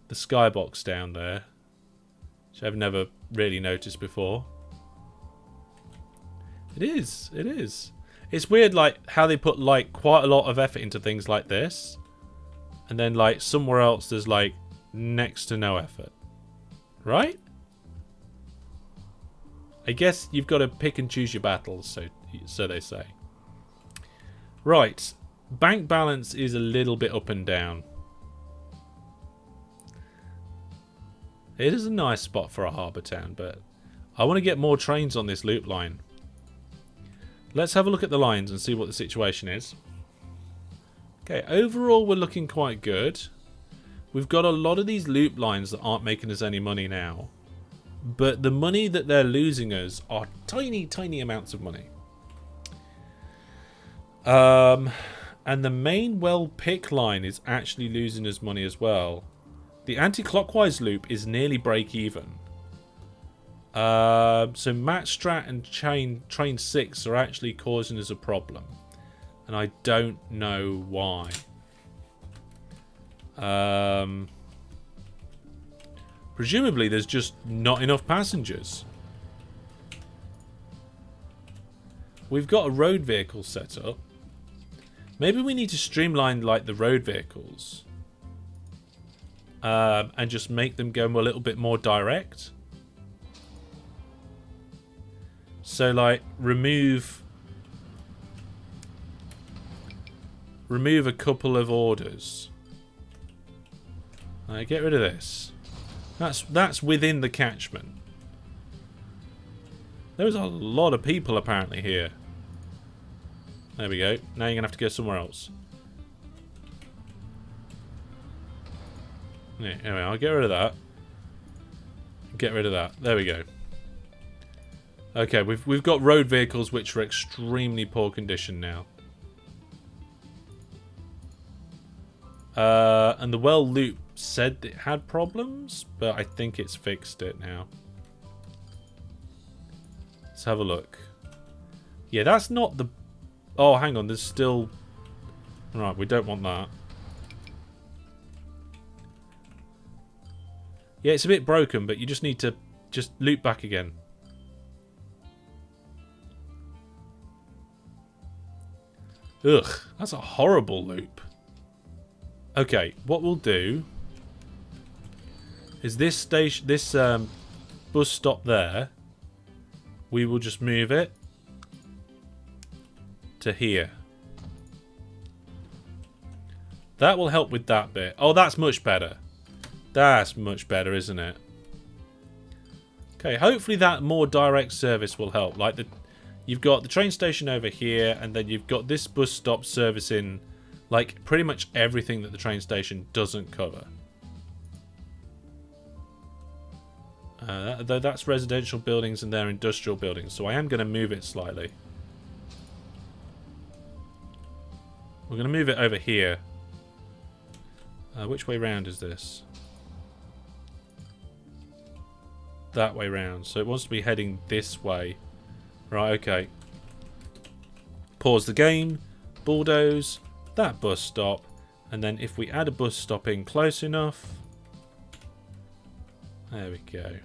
the skybox down there, which I've never really noticed before. It is. It's weird, like, how they put, like, quite a lot of effort into things like this. And then, like, somewhere else there's, like, next to no effort. Right? I guess you've got to pick and choose your battles, so they say. Right. Bank balance is a little bit up and down. It is a nice spot for a harbour town, but I want to get more trains on this loop line. Let's have a look at the lines and see what the situation is. Okay, overall we're looking quite good. We've got a lot of these loop lines that aren't making us any money now. But the money that they're losing us are tiny, tiny amounts of money. And the main well-pick line is actually losing us money as well. The anti-clockwise loop is nearly break-even. So Matt Strat and Train 6 are actually causing us a problem. And I don't know why. Presumably there's just not enough passengers. We've got a road vehicle set up. Maybe we need to streamline, like, the road vehicles. And just make them go a little bit more direct. So, like, remove remove a couple of orders. Get rid of this. That's within the catchment. There's a lot of people apparently here. There we go. Now you're going to have to go somewhere else. Yeah, anyway, I'll get rid of that. Get rid of that. There we go. Okay, we've got road vehicles which are extremely poor condition now. And the well loop said it had problems, but I think it's fixed it now. Let's have a look. Yeah, that's not the... Oh, hang on, there's still... Right, we don't want that. Yeah, it's a bit broken, but you just need to just loop back again. Ugh, that's a horrible loop. Okay, what we'll do is this station, this bus stop there, we will just move it to here. That will help with that bit. Oh, that's much better. That's much better, isn't it? Okay, hopefully that more direct service will help. Like you've got the train station over here, and then you've got this bus stop servicing like pretty much everything that the train station doesn't cover. Though that's residential buildings and they're industrial buildings, so I am going to move it slightly. We're going to move it over here. Which way round is this? That way round. So it wants to be heading this way. Right, okay. Pause the game. Bulldoze. That bus stop. And then if we add a bus stop in close enough. There we go.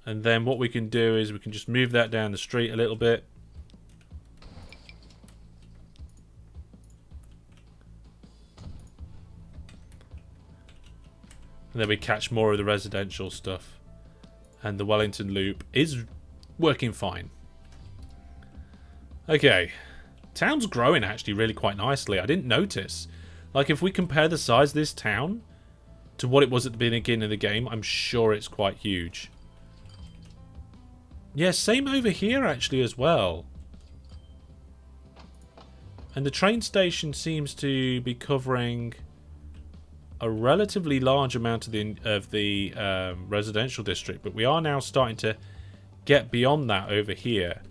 And then what we can do is we can just move that down the street a little bit. And then we catch more of the residential stuff. And the Wellington Loop is working fine. Okay. Town's growing actually really quite nicely. I didn't notice. Like if we compare the size of this town to what it was at the beginning of the game, I'm sure it's quite huge. Yeah, same over here actually as well. And the train station seems to be covering a relatively large amount of the residential district, but we are now starting to get beyond that over here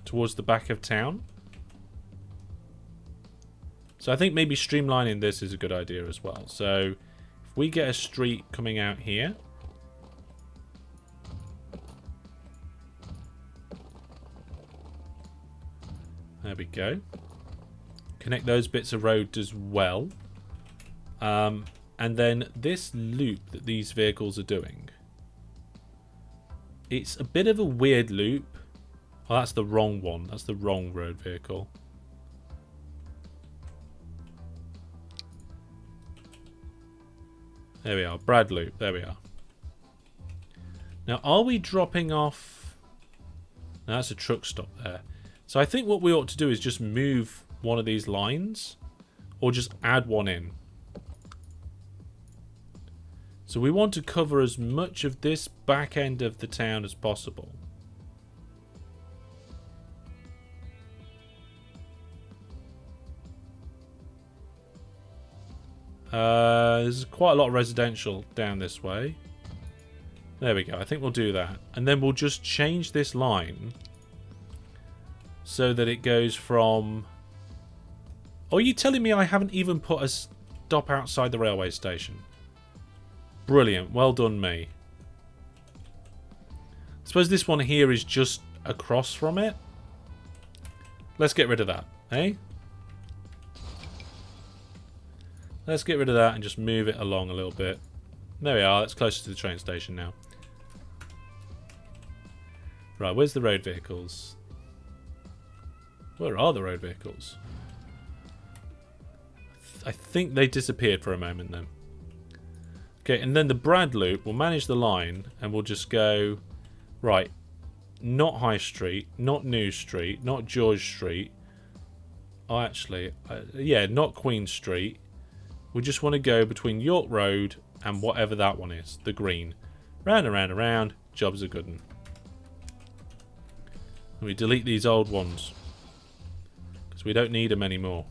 towards the back of town. So I think maybe streamlining this is a good idea as well. So if we get a street coming out here, there we go. Connect those bits of road as well. And then this loop that these vehicles are doing. It's a bit of a weird loop. Oh, that's the wrong one. That's the wrong road vehicle. There we are. Brad loop. There we are. Now, are we dropping off... No, that's a truck stop there. So I think what we ought to do is just move one of these lines. Or just add one in. So we want to cover as much of this back end of the town as possible. There's quite a lot of residential down this way. There we go. I think we'll do that. And then we'll just change this line so that it goes from... Oh, are you telling me I haven't even put a stop outside the railway station? Brilliant. Well done, me. I suppose this one here is just across from it. Let's get rid of that, eh? Let's get rid of that and just move it along a little bit. There we are. That's closer to the train station now. Right, where's the road vehicles? Where are the road vehicles? I think they disappeared for a moment then. Okay, and then the Brad loop, we'll manage the line and we'll just go, right, not High Street, not New Street, not George Street. Oh, actually, yeah, not Queen Street. We just want to go between York Road and whatever that one is, the green. Round and round and round. Job's a good one. We delete these old ones because we don't need them anymore.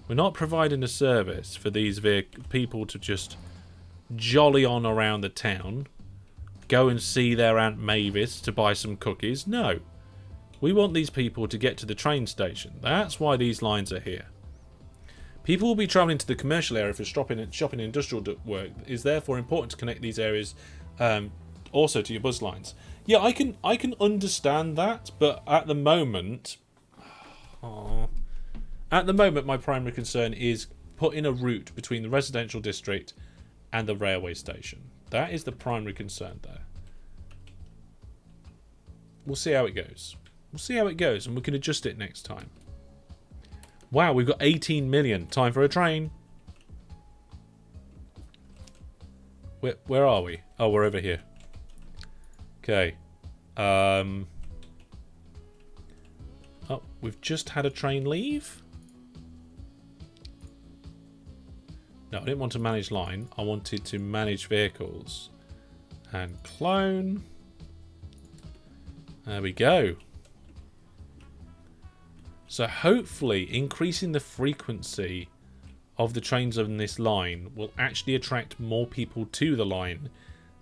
We're not providing a service for these people to just jolly on around the town, go and see their Aunt Mavis to buy some cookies. No. We want these people to get to the train station. That's why these lines are here. People will be travelling to the commercial area for shopping and industrial work. It is therefore important to connect these areas also to your bus lines. Yeah, I can understand that, but at the moment, my primary concern is putting a route between the residential district and the railway station. That is the primary concern there. We'll see how it goes. We'll see how it goes, and we can adjust it next time. Wow, we've got 18 million. Time for a train. Where are we? Oh, we're over here. Okay. Oh, we've just had a train leave. No, I didn't want to manage line. I wanted to manage vehicles. And clone. There we go. So hopefully increasing the frequency of the trains on this line will actually attract more people to the line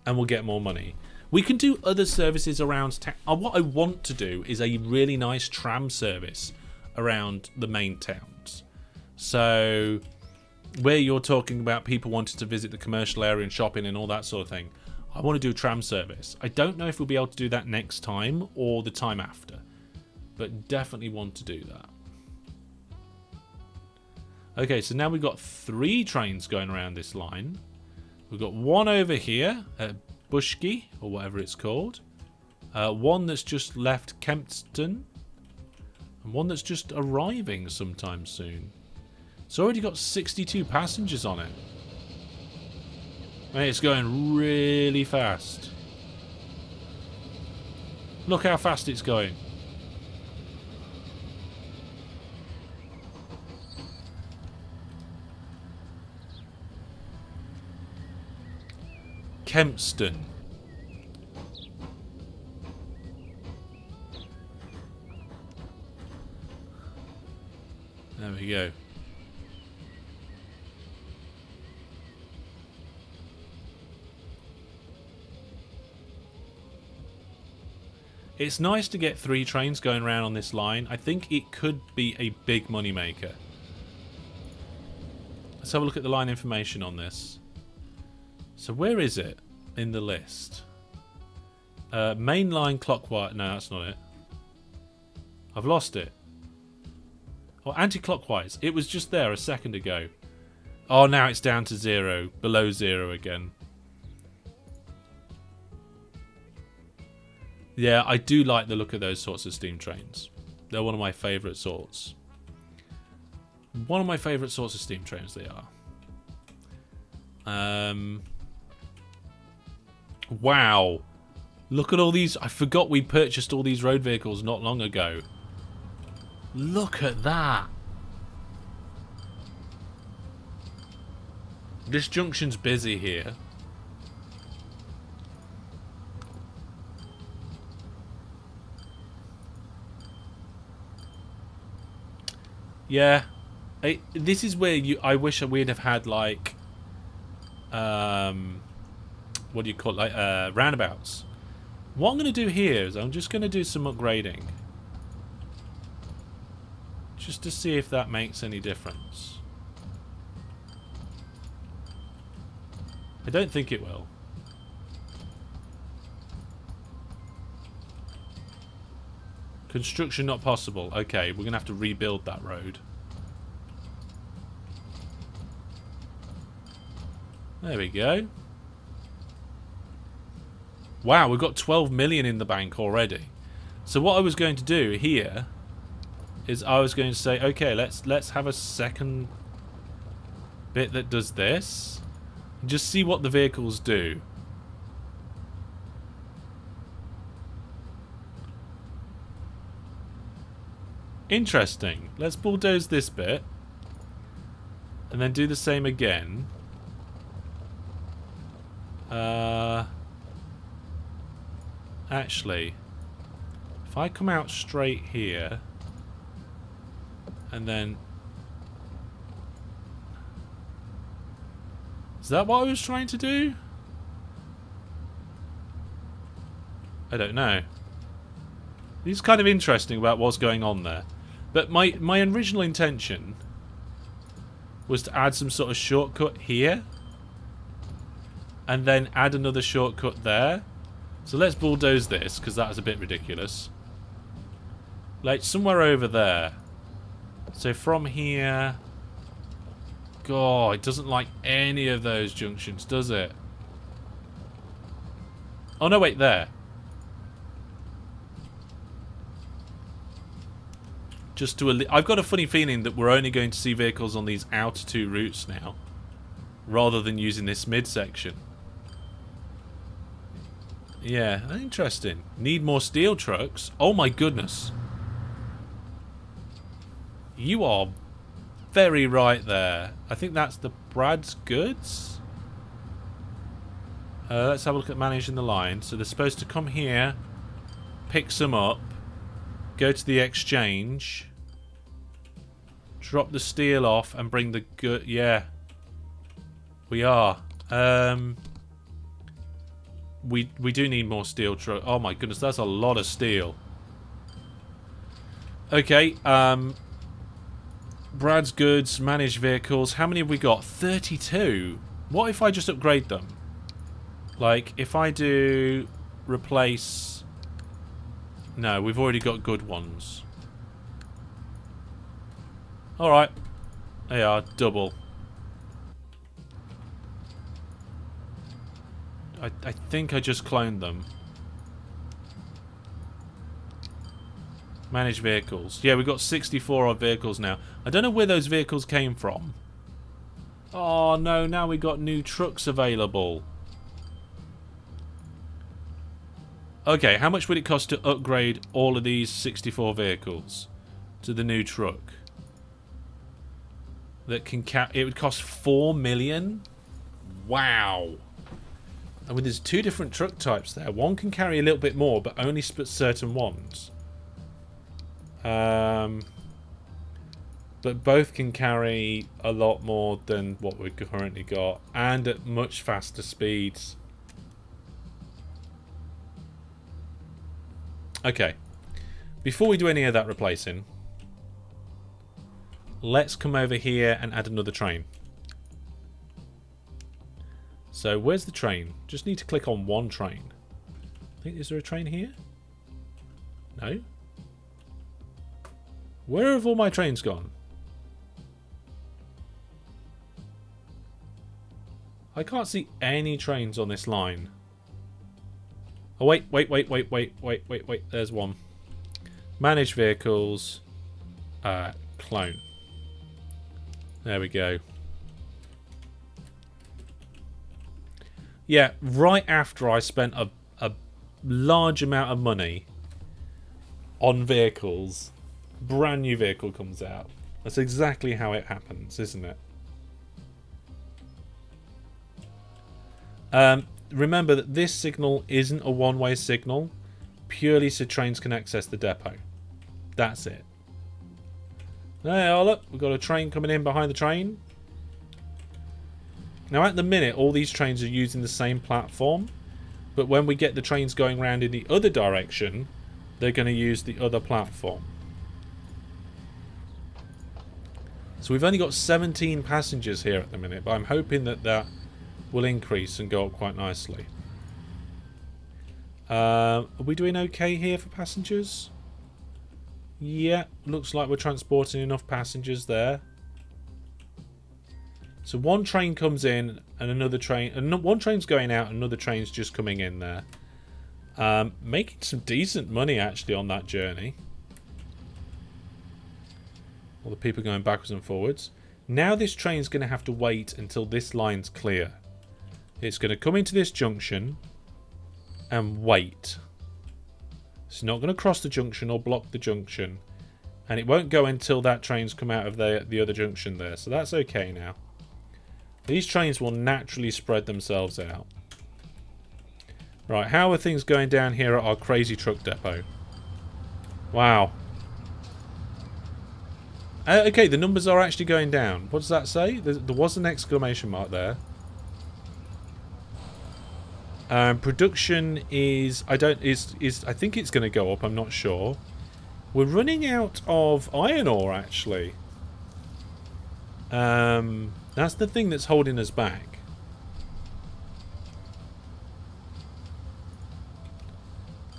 and we'll get more money. We can do other services around town. What I want to do is a really nice tram service around the main towns. So where you're talking about people wanting to visit the commercial area and shopping and all that sort of thing, I want to do a tram service. I don't know if we'll be able to do that next time or the time after, but definitely want to do that. Okay, so now we've got 3 trains going around this line. We've got one over here at Bushki, or whatever it's called. One that's just left Kempston. And one that's just arriving sometime soon. It's already got 62 passengers on it. Mate, it's going really fast. Look how fast it's going. Kempston. There we go. It's nice to get 3 trains going around on this line. I think it could be a big money maker. Let's have a look at the line information on this. So where is it in the list? Main line clockwise. No, that's not it. I've lost it. Oh, anti-clockwise. It was just there a second ago. Oh, now it's down to 0. Below 0 again. Yeah, I do like the look of those sorts of steam trains. They're one of my favourite sorts. One of my favourite sorts of steam trains they are. Wow. Look at all these. I forgot we purchased all these road vehicles not long ago. Look at that. This junction's busy here. Yeah. This is where I wish we'd have had like what do you call it? Like roundabouts. What I'm going to do here is I'm just going to do some upgrading. Just to see if that makes any difference. I don't think it will. Construction not possible. Okay, we're going to have to rebuild that road. There we go. Wow, we've got 12 million in the bank already. So what I was going to do here is I was going to say, okay, let's have a second bit that does this. Just see what the vehicles do. Interesting. Let's bulldoze this bit. And then do the same again. Actually, if I come out straight here, and then... Is that what I was trying to do? I don't know. It's kind of interesting about what's going on there. But my original intention was to add some sort of shortcut here. And then add another shortcut there. So let's bulldoze this, because that was a bit ridiculous. Like, somewhere over there. So from here... God, it doesn't like any of those junctions, does it? Oh, no, wait, there. Just to... I've got a funny feeling that we're only going to see vehicles on these outer two routes now. Rather than using this midsection. Yeah, interesting. Need more steel trucks? Oh my goodness. You are very right there. I think that's the Brad's goods. Let's have a look at managing the line. So they're supposed to come here, pick some up, go to the exchange, drop the steel off, and bring the good. Yeah, we are. We do need more steel truck. Oh my goodness, that's a lot of steel. Okay, Brad's goods, managed vehicles. How many have we got? 32. What if I just upgrade them? Like, if I do replace... No, we've already got good ones. Alright. They are double. I think I just cloned them. Manage vehicles. Yeah, we've got 64 odd vehicles now. I don't know where those vehicles came from. Oh no, now we got new trucks available. Okay, how much would it cost to upgrade all of these 64 vehicles to the new truck? That can it would cost 4 million? Wow. I mean, there's two different truck types there. One can carry a little bit more, but only certain ones. But both can carry a lot more than what we've currently got, and at much faster speeds. Okay. Before we do any of that replacing, let's come over here and add another train. So, where's the train? Just need to click on one train. Is there a train here? No? Where have all my trains gone? I can't see any trains on this line. Oh, wait. There's one. Manage vehicles. Clone. There we go. Yeah, right after I spent a large amount of money on vehicles, brand new vehicle comes out. That's exactly how it happens, isn't it? Remember that this signal isn't a one-way signal, purely so trains can access the depot. That's it. Hey, oh look, we've got a train coming in behind the train. Now at the minute, all these trains are using the same platform, but when we get the trains going around in the other direction, they're going to use the other platform. So we've only got 17 passengers here at the minute, but I'm hoping that that will increase and go up quite nicely. Are we doing okay here for passengers? Yeah, looks like we're transporting enough passengers there. So one train comes in and another train, and one train's going out and another train's just coming in there. Making some decent money actually on that journey. All the people going backwards and forwards. Now this train's going to have to wait until this line's clear. It's going to come into this junction and wait. It's not going to cross the junction or block the junction. And it won't go until that train's come out of the other junction there. So that's okay now. These trains will naturally spread themselves out. Right, how are things going down here at our crazy truck depot? Wow. Okay, the numbers are actually going down. What does that say? There was an exclamation mark there. Production is... I think it's going to go up. I'm not sure. We're running out of iron ore, actually. That's the thing that's holding us back.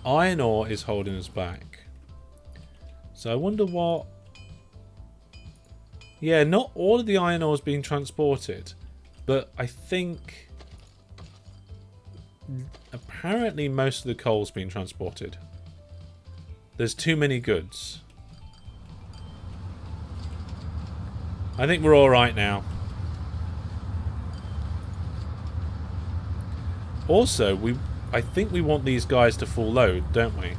Iron ore is holding us back. So I wonder what... Yeah, not all of the iron ore is being transported. But I think... apparently most of the coal's being transported. There's too many goods. I think we're alright now. Also, I think we want these guys to full load, don't we?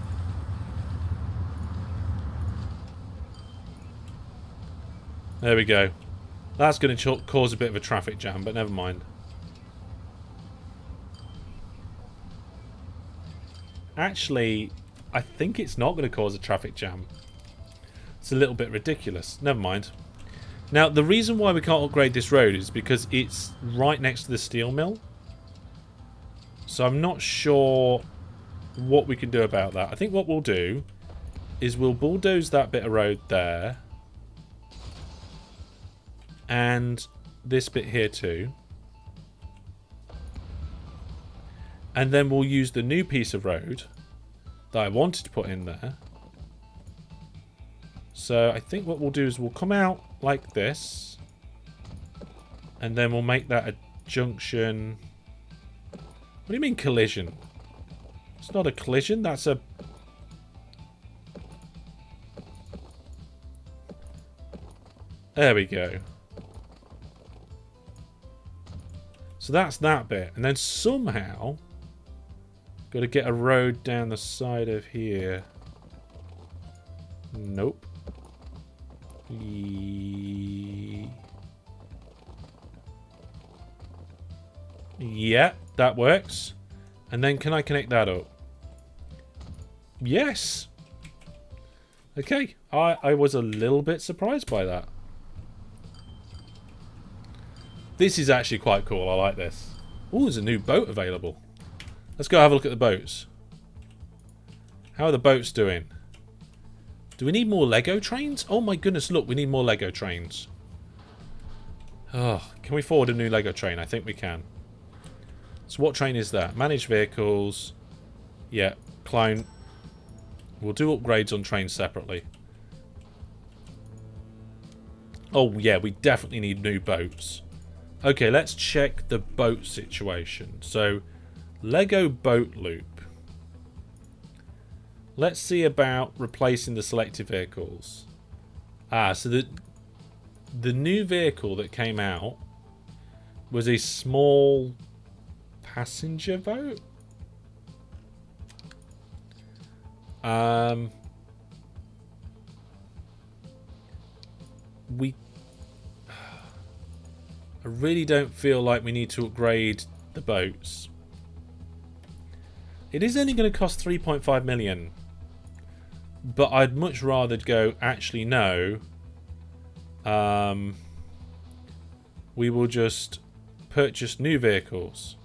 There we go. That's going to cause a bit of a traffic jam, but never mind. Actually, I think it's not going to cause a traffic jam. It's a little bit ridiculous. Never mind. Now, the reason why we can't upgrade this road is because it's right next to the steel mill. So I'm not sure what we can do about that. I think what we'll do is we'll bulldoze that bit of road there. And this bit here too. And then we'll use the new piece of road that I wanted to put in there. So I think what we'll do is we'll come out like this. And then we'll make that a junction. What do you mean collision? It's not a collision, that's a... There we go. So that's that bit. And then somehow... got to get a road down the side of here. Nope. Yeah, that works. And then can I connect that up? Yes. Okay, I was a little bit surprised by that. This is actually quite cool. I like this. Oh, there's a new boat available. Let's go have a look at the boats. How are the boats doing? Do we need more Lego trains? Oh my goodness, look, we need more Lego trains. Oh, can we forward a new Lego train? I think we can. So what train is that? Manage vehicles. Yeah, clone. We'll do upgrades on trains separately. Oh yeah, we definitely need new boats. Okay, let's check the boat situation. So, Lego boat loop. Let's see about replacing the selected vehicles. Ah, so the new vehicle that came out was a small passenger boat. I really don't feel like we need to upgrade the boats. It is only going to cost 3.5 million. But I'd much rather go, actually no. We will just purchase new vehicles.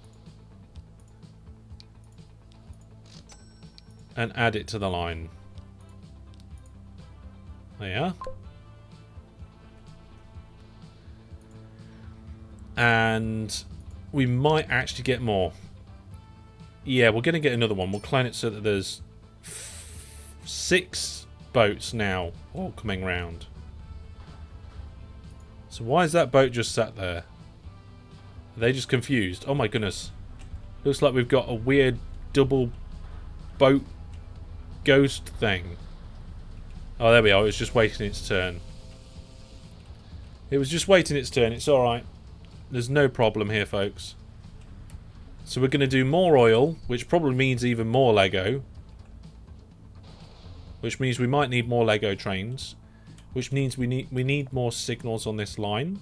And add it to the line. There you are. And we might actually get more. Yeah, we're going to get another one. We'll clone it so that there's 6 boats now all coming round. So why is that boat just sat there? Are they just confused? Oh my goodness. Looks like we've got a weird double boat ghost thing. Oh, there we are. It was just waiting its turn. It was just waiting its turn. It's alright. There's no problem here, folks. So we're going to do more oil, which probably means even more Lego. Which means we might need more Lego trains. which means we need more signals on this line.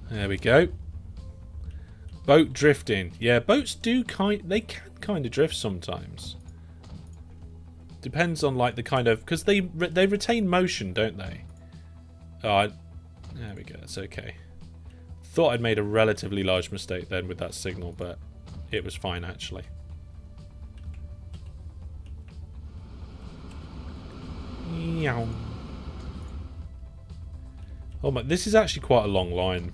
There we go. Boat drifting. Yeah, boats do they can kind of drift sometimes. Depends on like the kind of, because they retain motion, don't they? Oh, there we go. That's okay. Thought I'd made a relatively large mistake then with that signal, but it was fine actually. Oh my, this is actually quite a long line.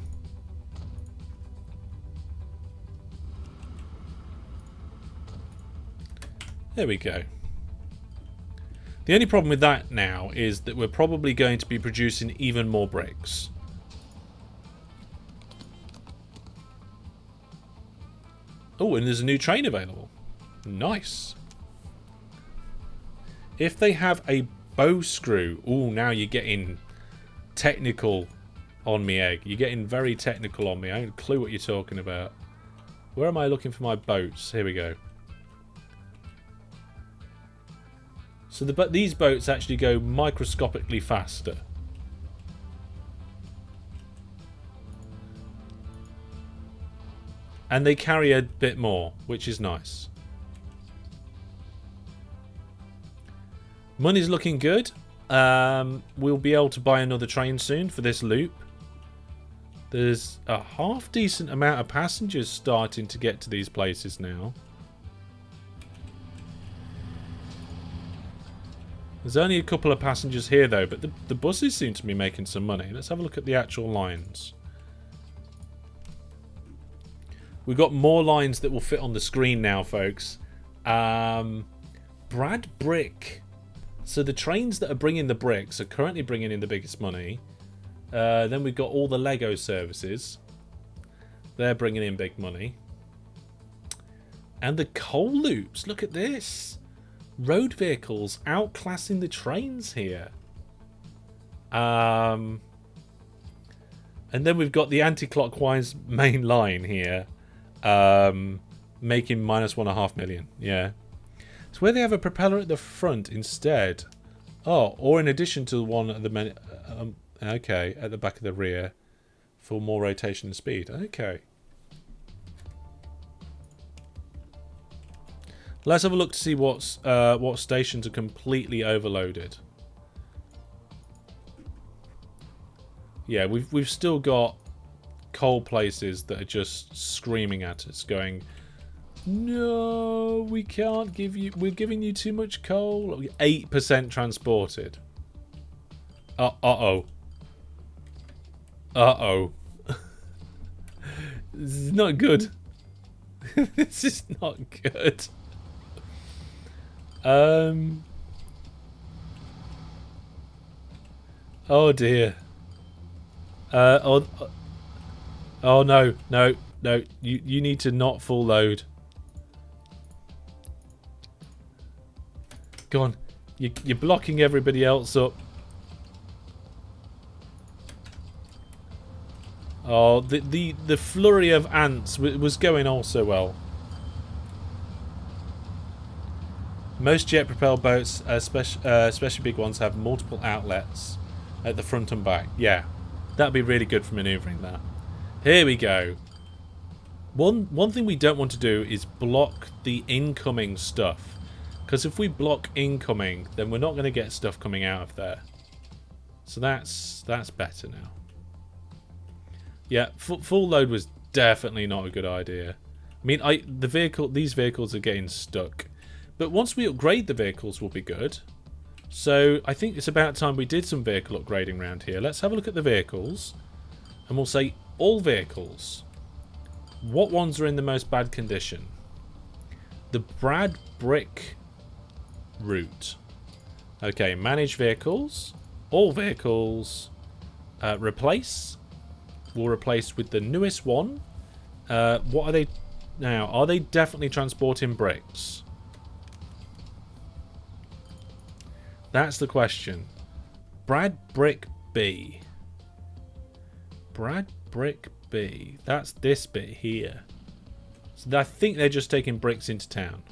There we go. The only problem with that now is that we're probably going to be producing even more bricks. Oh, and there's a new train available. Nice. If they have a bow screw... Oh, now you're getting technical on me, Egg. You're getting very technical on me. I don't have a clue what you're talking about. Where am I looking for my boats? Here we go. So these boats actually go microscopically faster. And they carry a bit more, which is nice. Money's looking good. We'll be able to buy another train soon for this loop. There's a half decent amount of passengers starting to get to these places now. There's only a couple of passengers here though, but the buses seem to be making some money. Let's have a look at the actual lines. We've got more lines that will fit on the screen now, folks. Brad Brick. So the trains that are bringing the bricks are currently bringing in the biggest money. Then we've got all the Lego services. They're bringing in big money. And the coal loops. Look at this. Road vehicles outclassing the trains here. And then we've got the anti-clockwise main line here. Making minus 1.5 million. Yeah. So where they have a propeller at the front instead. Oh, or in addition to the one at the okay, at the back of the rear for more rotation and speed. Okay. Let's have a look to see what stations are completely overloaded. Yeah, we've still got coal places that are just screaming at us, going, "No, we can't give you. We're giving you too much coal." 8% transported. Uh-oh. Uh-oh. This is not good. This is not good. Oh dear. Oh no, no, no. You need to not full load. Go on. You're blocking everybody else up. Oh, the flurry of ants was going all so well. Most jet-propelled boats, especially big ones, have multiple outlets at the front and back. Yeah, that'd be really good for manoeuvring that. Here we go. One thing we don't want to do is block the incoming stuff. Because if we block incoming, then we're not going to get stuff coming out of there. So that's better now. Yeah, full load was definitely not a good idea. I mean, these vehicles are getting stuck. But once we upgrade the vehicles, we'll be good. So I think it's about time we did some vehicle upgrading around here. Let's have a look at the vehicles. And we'll say all vehicles. What ones are in the most bad condition? The Brad Brick route. Okay, manage vehicles. All vehicles. Replace. We'll replace with the newest one. What are they now? Are they definitely transporting bricks? That's the question. Brad Brick B. Brad Brick B. That's this bit here. So I think they're just taking bricks into town.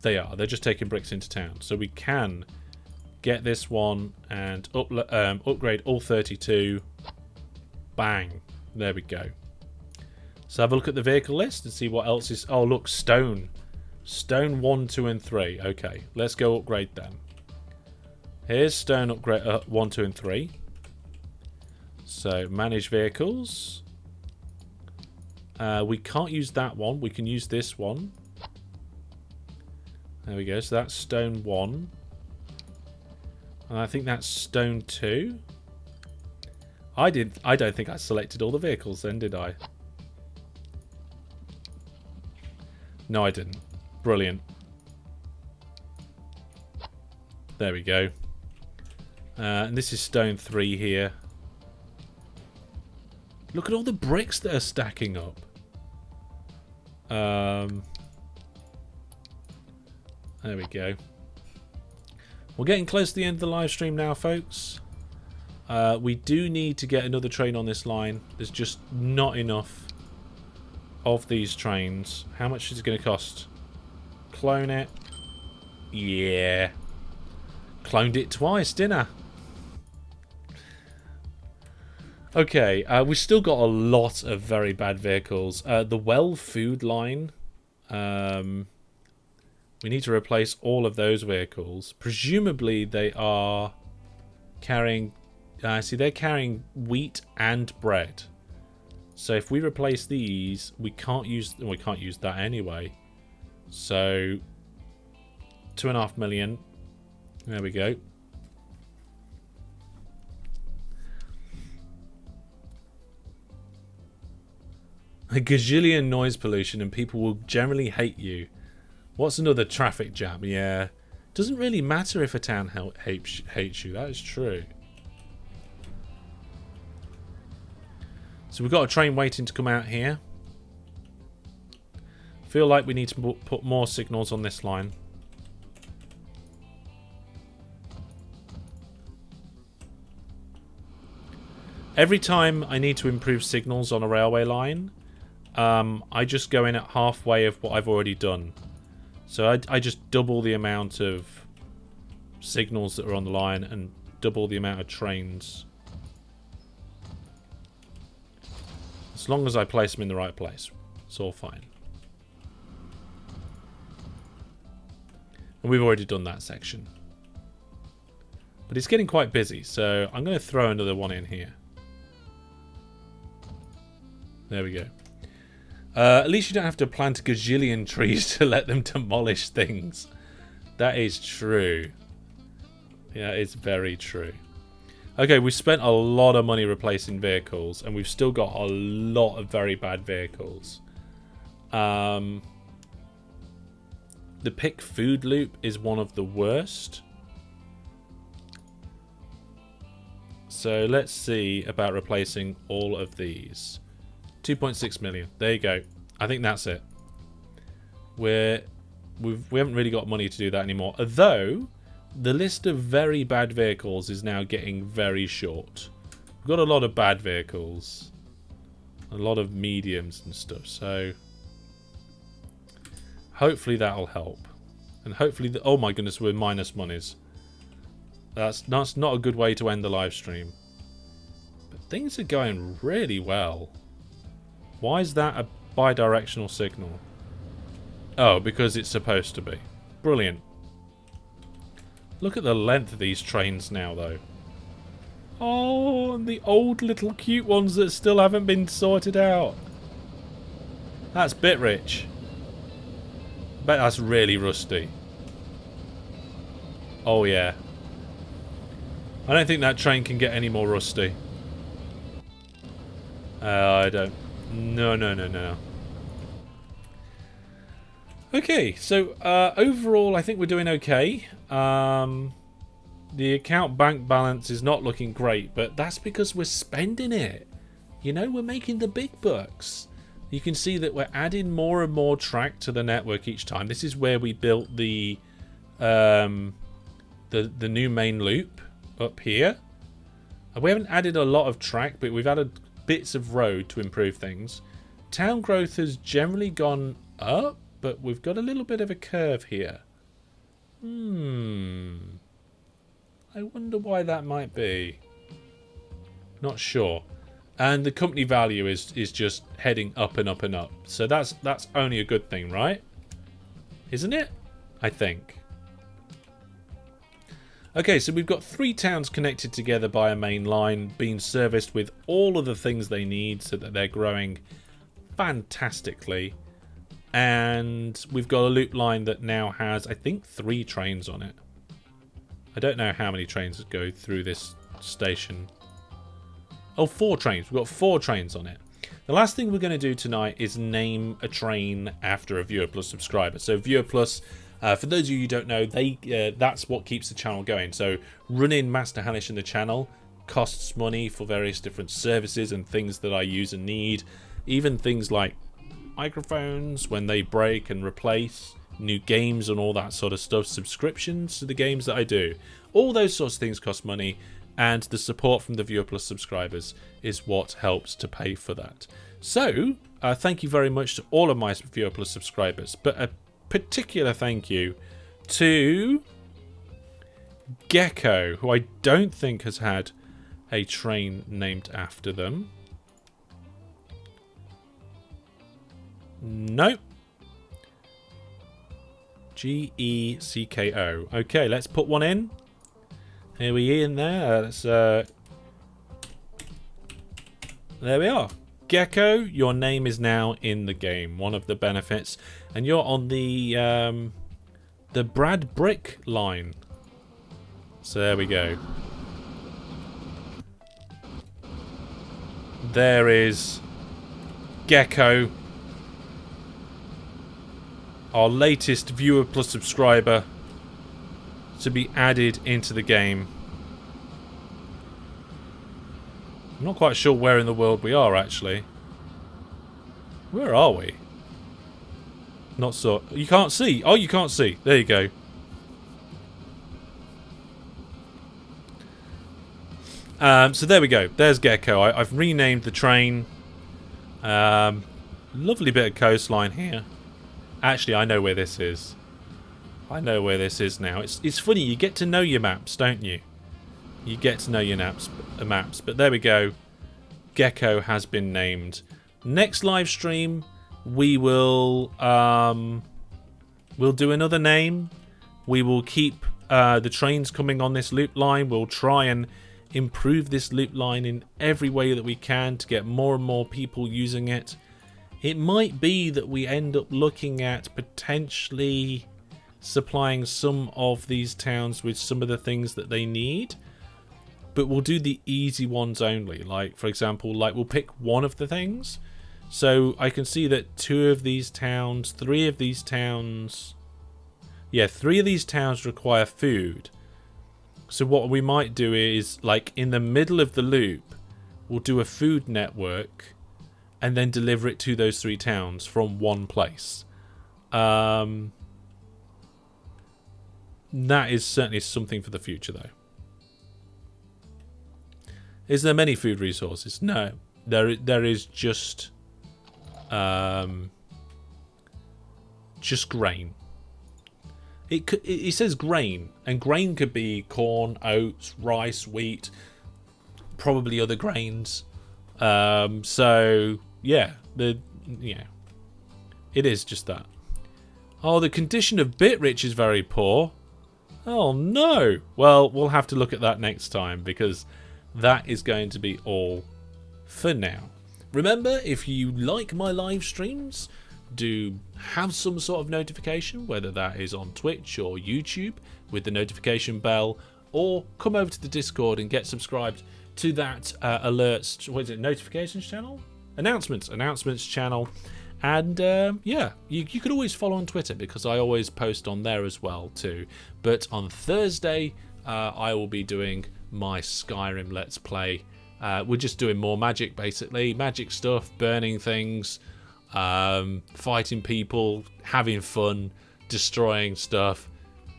They are. They're just taking bricks into town. So we can get this one and upgrade all 32. Bang. There we go. So have a look at the vehicle list and see what else is... Oh, look, stone. Stone 1, 2, and 3. Okay, let's go upgrade them. Here's stone upgrade 1, 2, and 3. So manage vehicles. We can't use that one. We can use this one. There we go. So that's stone 1. And I think that's stone 2. I don't think I selected all the vehicles then, did I? No, I didn't. Brilliant. There we go. And this is stone 3 here. Look at all the bricks that are stacking up. There we go. We're getting close to the end of the live stream now, folks. We do need to get another train on this line. There's just not enough of these trains. How much is it going to cost? Clone it. Yeah. Cloned it twice, didn't I? Okay, we've still got a lot of very bad vehicles. The well food line. We need to replace all of those vehicles. Presumably they are carrying... see, they're carrying wheat and bread. So if we replace these, we can't use that anyway. So 2.5 million. There we go. A gazillion noise pollution and people will generally hate you. What's another traffic jam? Yeah. Doesn't really matter if a town hates you. That is true. So we've got a train waiting to come out here. Feel like we need to put more signals on this line. Every time I need to improve signals on a railway line, I just go in at halfway of what I've already done. So I just double the amount of signals that are on the line and double the amount of trains. As long as I place them in the right place, it's all fine. And we've already done that section. But it's getting quite busy, so I'm going to throw another one in here. There we go. At least you don't have to plant a gazillion trees to let them demolish things. That is true. Yeah, it's very true. Okay, we've spent a lot of money replacing vehicles, and we've still got a lot of very bad vehicles. The pick food loop is one of the worst. So let's see about replacing all of these. 2.6 million. There you go. I think that's it. We haven't really got money to do that anymore. Although the list of very bad vehicles is now getting very short. We've got a lot of bad vehicles, a lot of mediums and stuff. So hopefully that'll help. And hopefully, oh my goodness, we're minus monies. That's not a good way to end the live stream. But things are going really well. Why is that a bi-directional signal? Oh, because it's supposed to be. Brilliant. Look at the length of these trains now, though. Oh, and the old little cute ones that still haven't been sorted out. That's bit rich. Bet that's really rusty. Oh, yeah. I don't think that train can get any more rusty. I don't... No. Okay, so overall I think we're doing okay. The account bank balance is not looking great, but that's because we're spending it. You know, we're making the big bucks. You can see that we're adding more and more track to the network each time. This is where we built the new main loop up here. And we haven't added a lot of track, but we've added bits of road to improve things. town growth has generally gone up, but we've got a little bit of a curve here. I wonder why that might be. Not sure. And the company value is just heading up and up and up. So that's only a good thing, right? Isn't it? I think. Okay, so we've got 3 towns connected together by a main line, being serviced with all of the things they need so that they're growing fantastically. And we've got a loop line that now has, I think, 3 trains on it. I don't know how many trains go through this station. Oh, 4 trains. We've got 4 trains on it. The last thing we're going to do tonight is name a train after a Viewer Plus subscriber. So Viewer Plus, for those of you who don't know, that's what keeps the channel going. So running Master Hellish in the channel costs money for various different services and things that I use and need. Even things like microphones when they break and replace, new games and all that sort of stuff, subscriptions to the games that I do. All those sorts of things cost money, and the support from the Viewer Plus subscribers is what helps to pay for that. So, thank you very much to all of my Viewer Plus subscribers, but a particular thank you to Gecko, who I don't think has had a train named after them. Nope. Gecko. Okay, let's put one in. Here we in there. Let's there we are. Gecko, your name is now in the game. One of the benefits, and you're on the Brad Brick line. So there we go. There is Gecko, our latest Viewer Plus subscriber to be added into the game. I'm not quite sure where in the world we are, actually. Where are we? Not so... You can't see. Oh, you can't see. There you go. So there we go. There's Gecko. I've renamed the train. Lovely bit of coastline here. Actually, I know where this is. I know where this is now. It's funny, you get to know your maps, don't you? You get to know your maps. But there we go. Gecko has been named. Next live stream, we will we'll do another name. We will keep the trains coming on this loop line. We'll try and improve this loop line in every way that we can to get more and more people using it. It might be that we end up looking at potentially supplying some of these towns with some of the things that they need, but we'll do the easy ones only. Like, for example, like we'll pick one of the things. So I can see that 3 of these towns require food. So what we might do is, like, in the middle of the loop, we'll do a food network and then deliver it to those 3 towns from one place. That is certainly something for the future, though. Is there many food resources? No. There is just grain. It says grain, and grain could be corn, oats, rice, wheat, probably other grains. So yeah, it is just that. Oh, the condition of Bitrich is very poor. Oh no. Well, we'll have to look at that next time, because that is going to be all for now. Remember, if you like my live streams, do have some sort of notification, whether that is on Twitch or YouTube with the notification bell, or come over to the Discord and get subscribed to that alerts, what is it, notifications channel? Announcements channel. And yeah, you could always follow on Twitter, because I always post on there as well too. But on Thursday, I will be doing my Skyrim Let's Play. We're just doing more magic, basically. Magic stuff, burning things, fighting people, having fun, destroying stuff,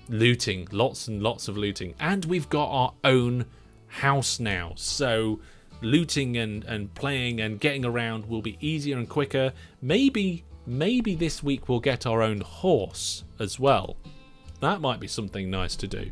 looting, lots and lots of looting. And we've got our own house now. So looting and playing and getting around will be easier and quicker. Maybe this week we'll get our own horse as well. That might be something nice to do.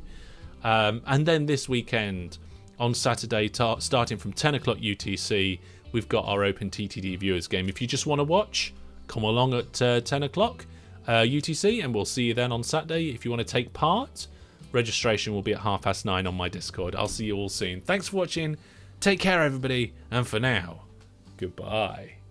And then this weekend, on Saturday, starting from 10 o'clock UTC, we've got our Open TTD Viewers game. If you just want to watch, come along at 10 o'clock UTC, and we'll see you then on Saturday. If you want to take part, registration will be at 9:30 on my Discord. I'll see you all soon. Thanks for watching. Take care, everybody. And for now, goodbye.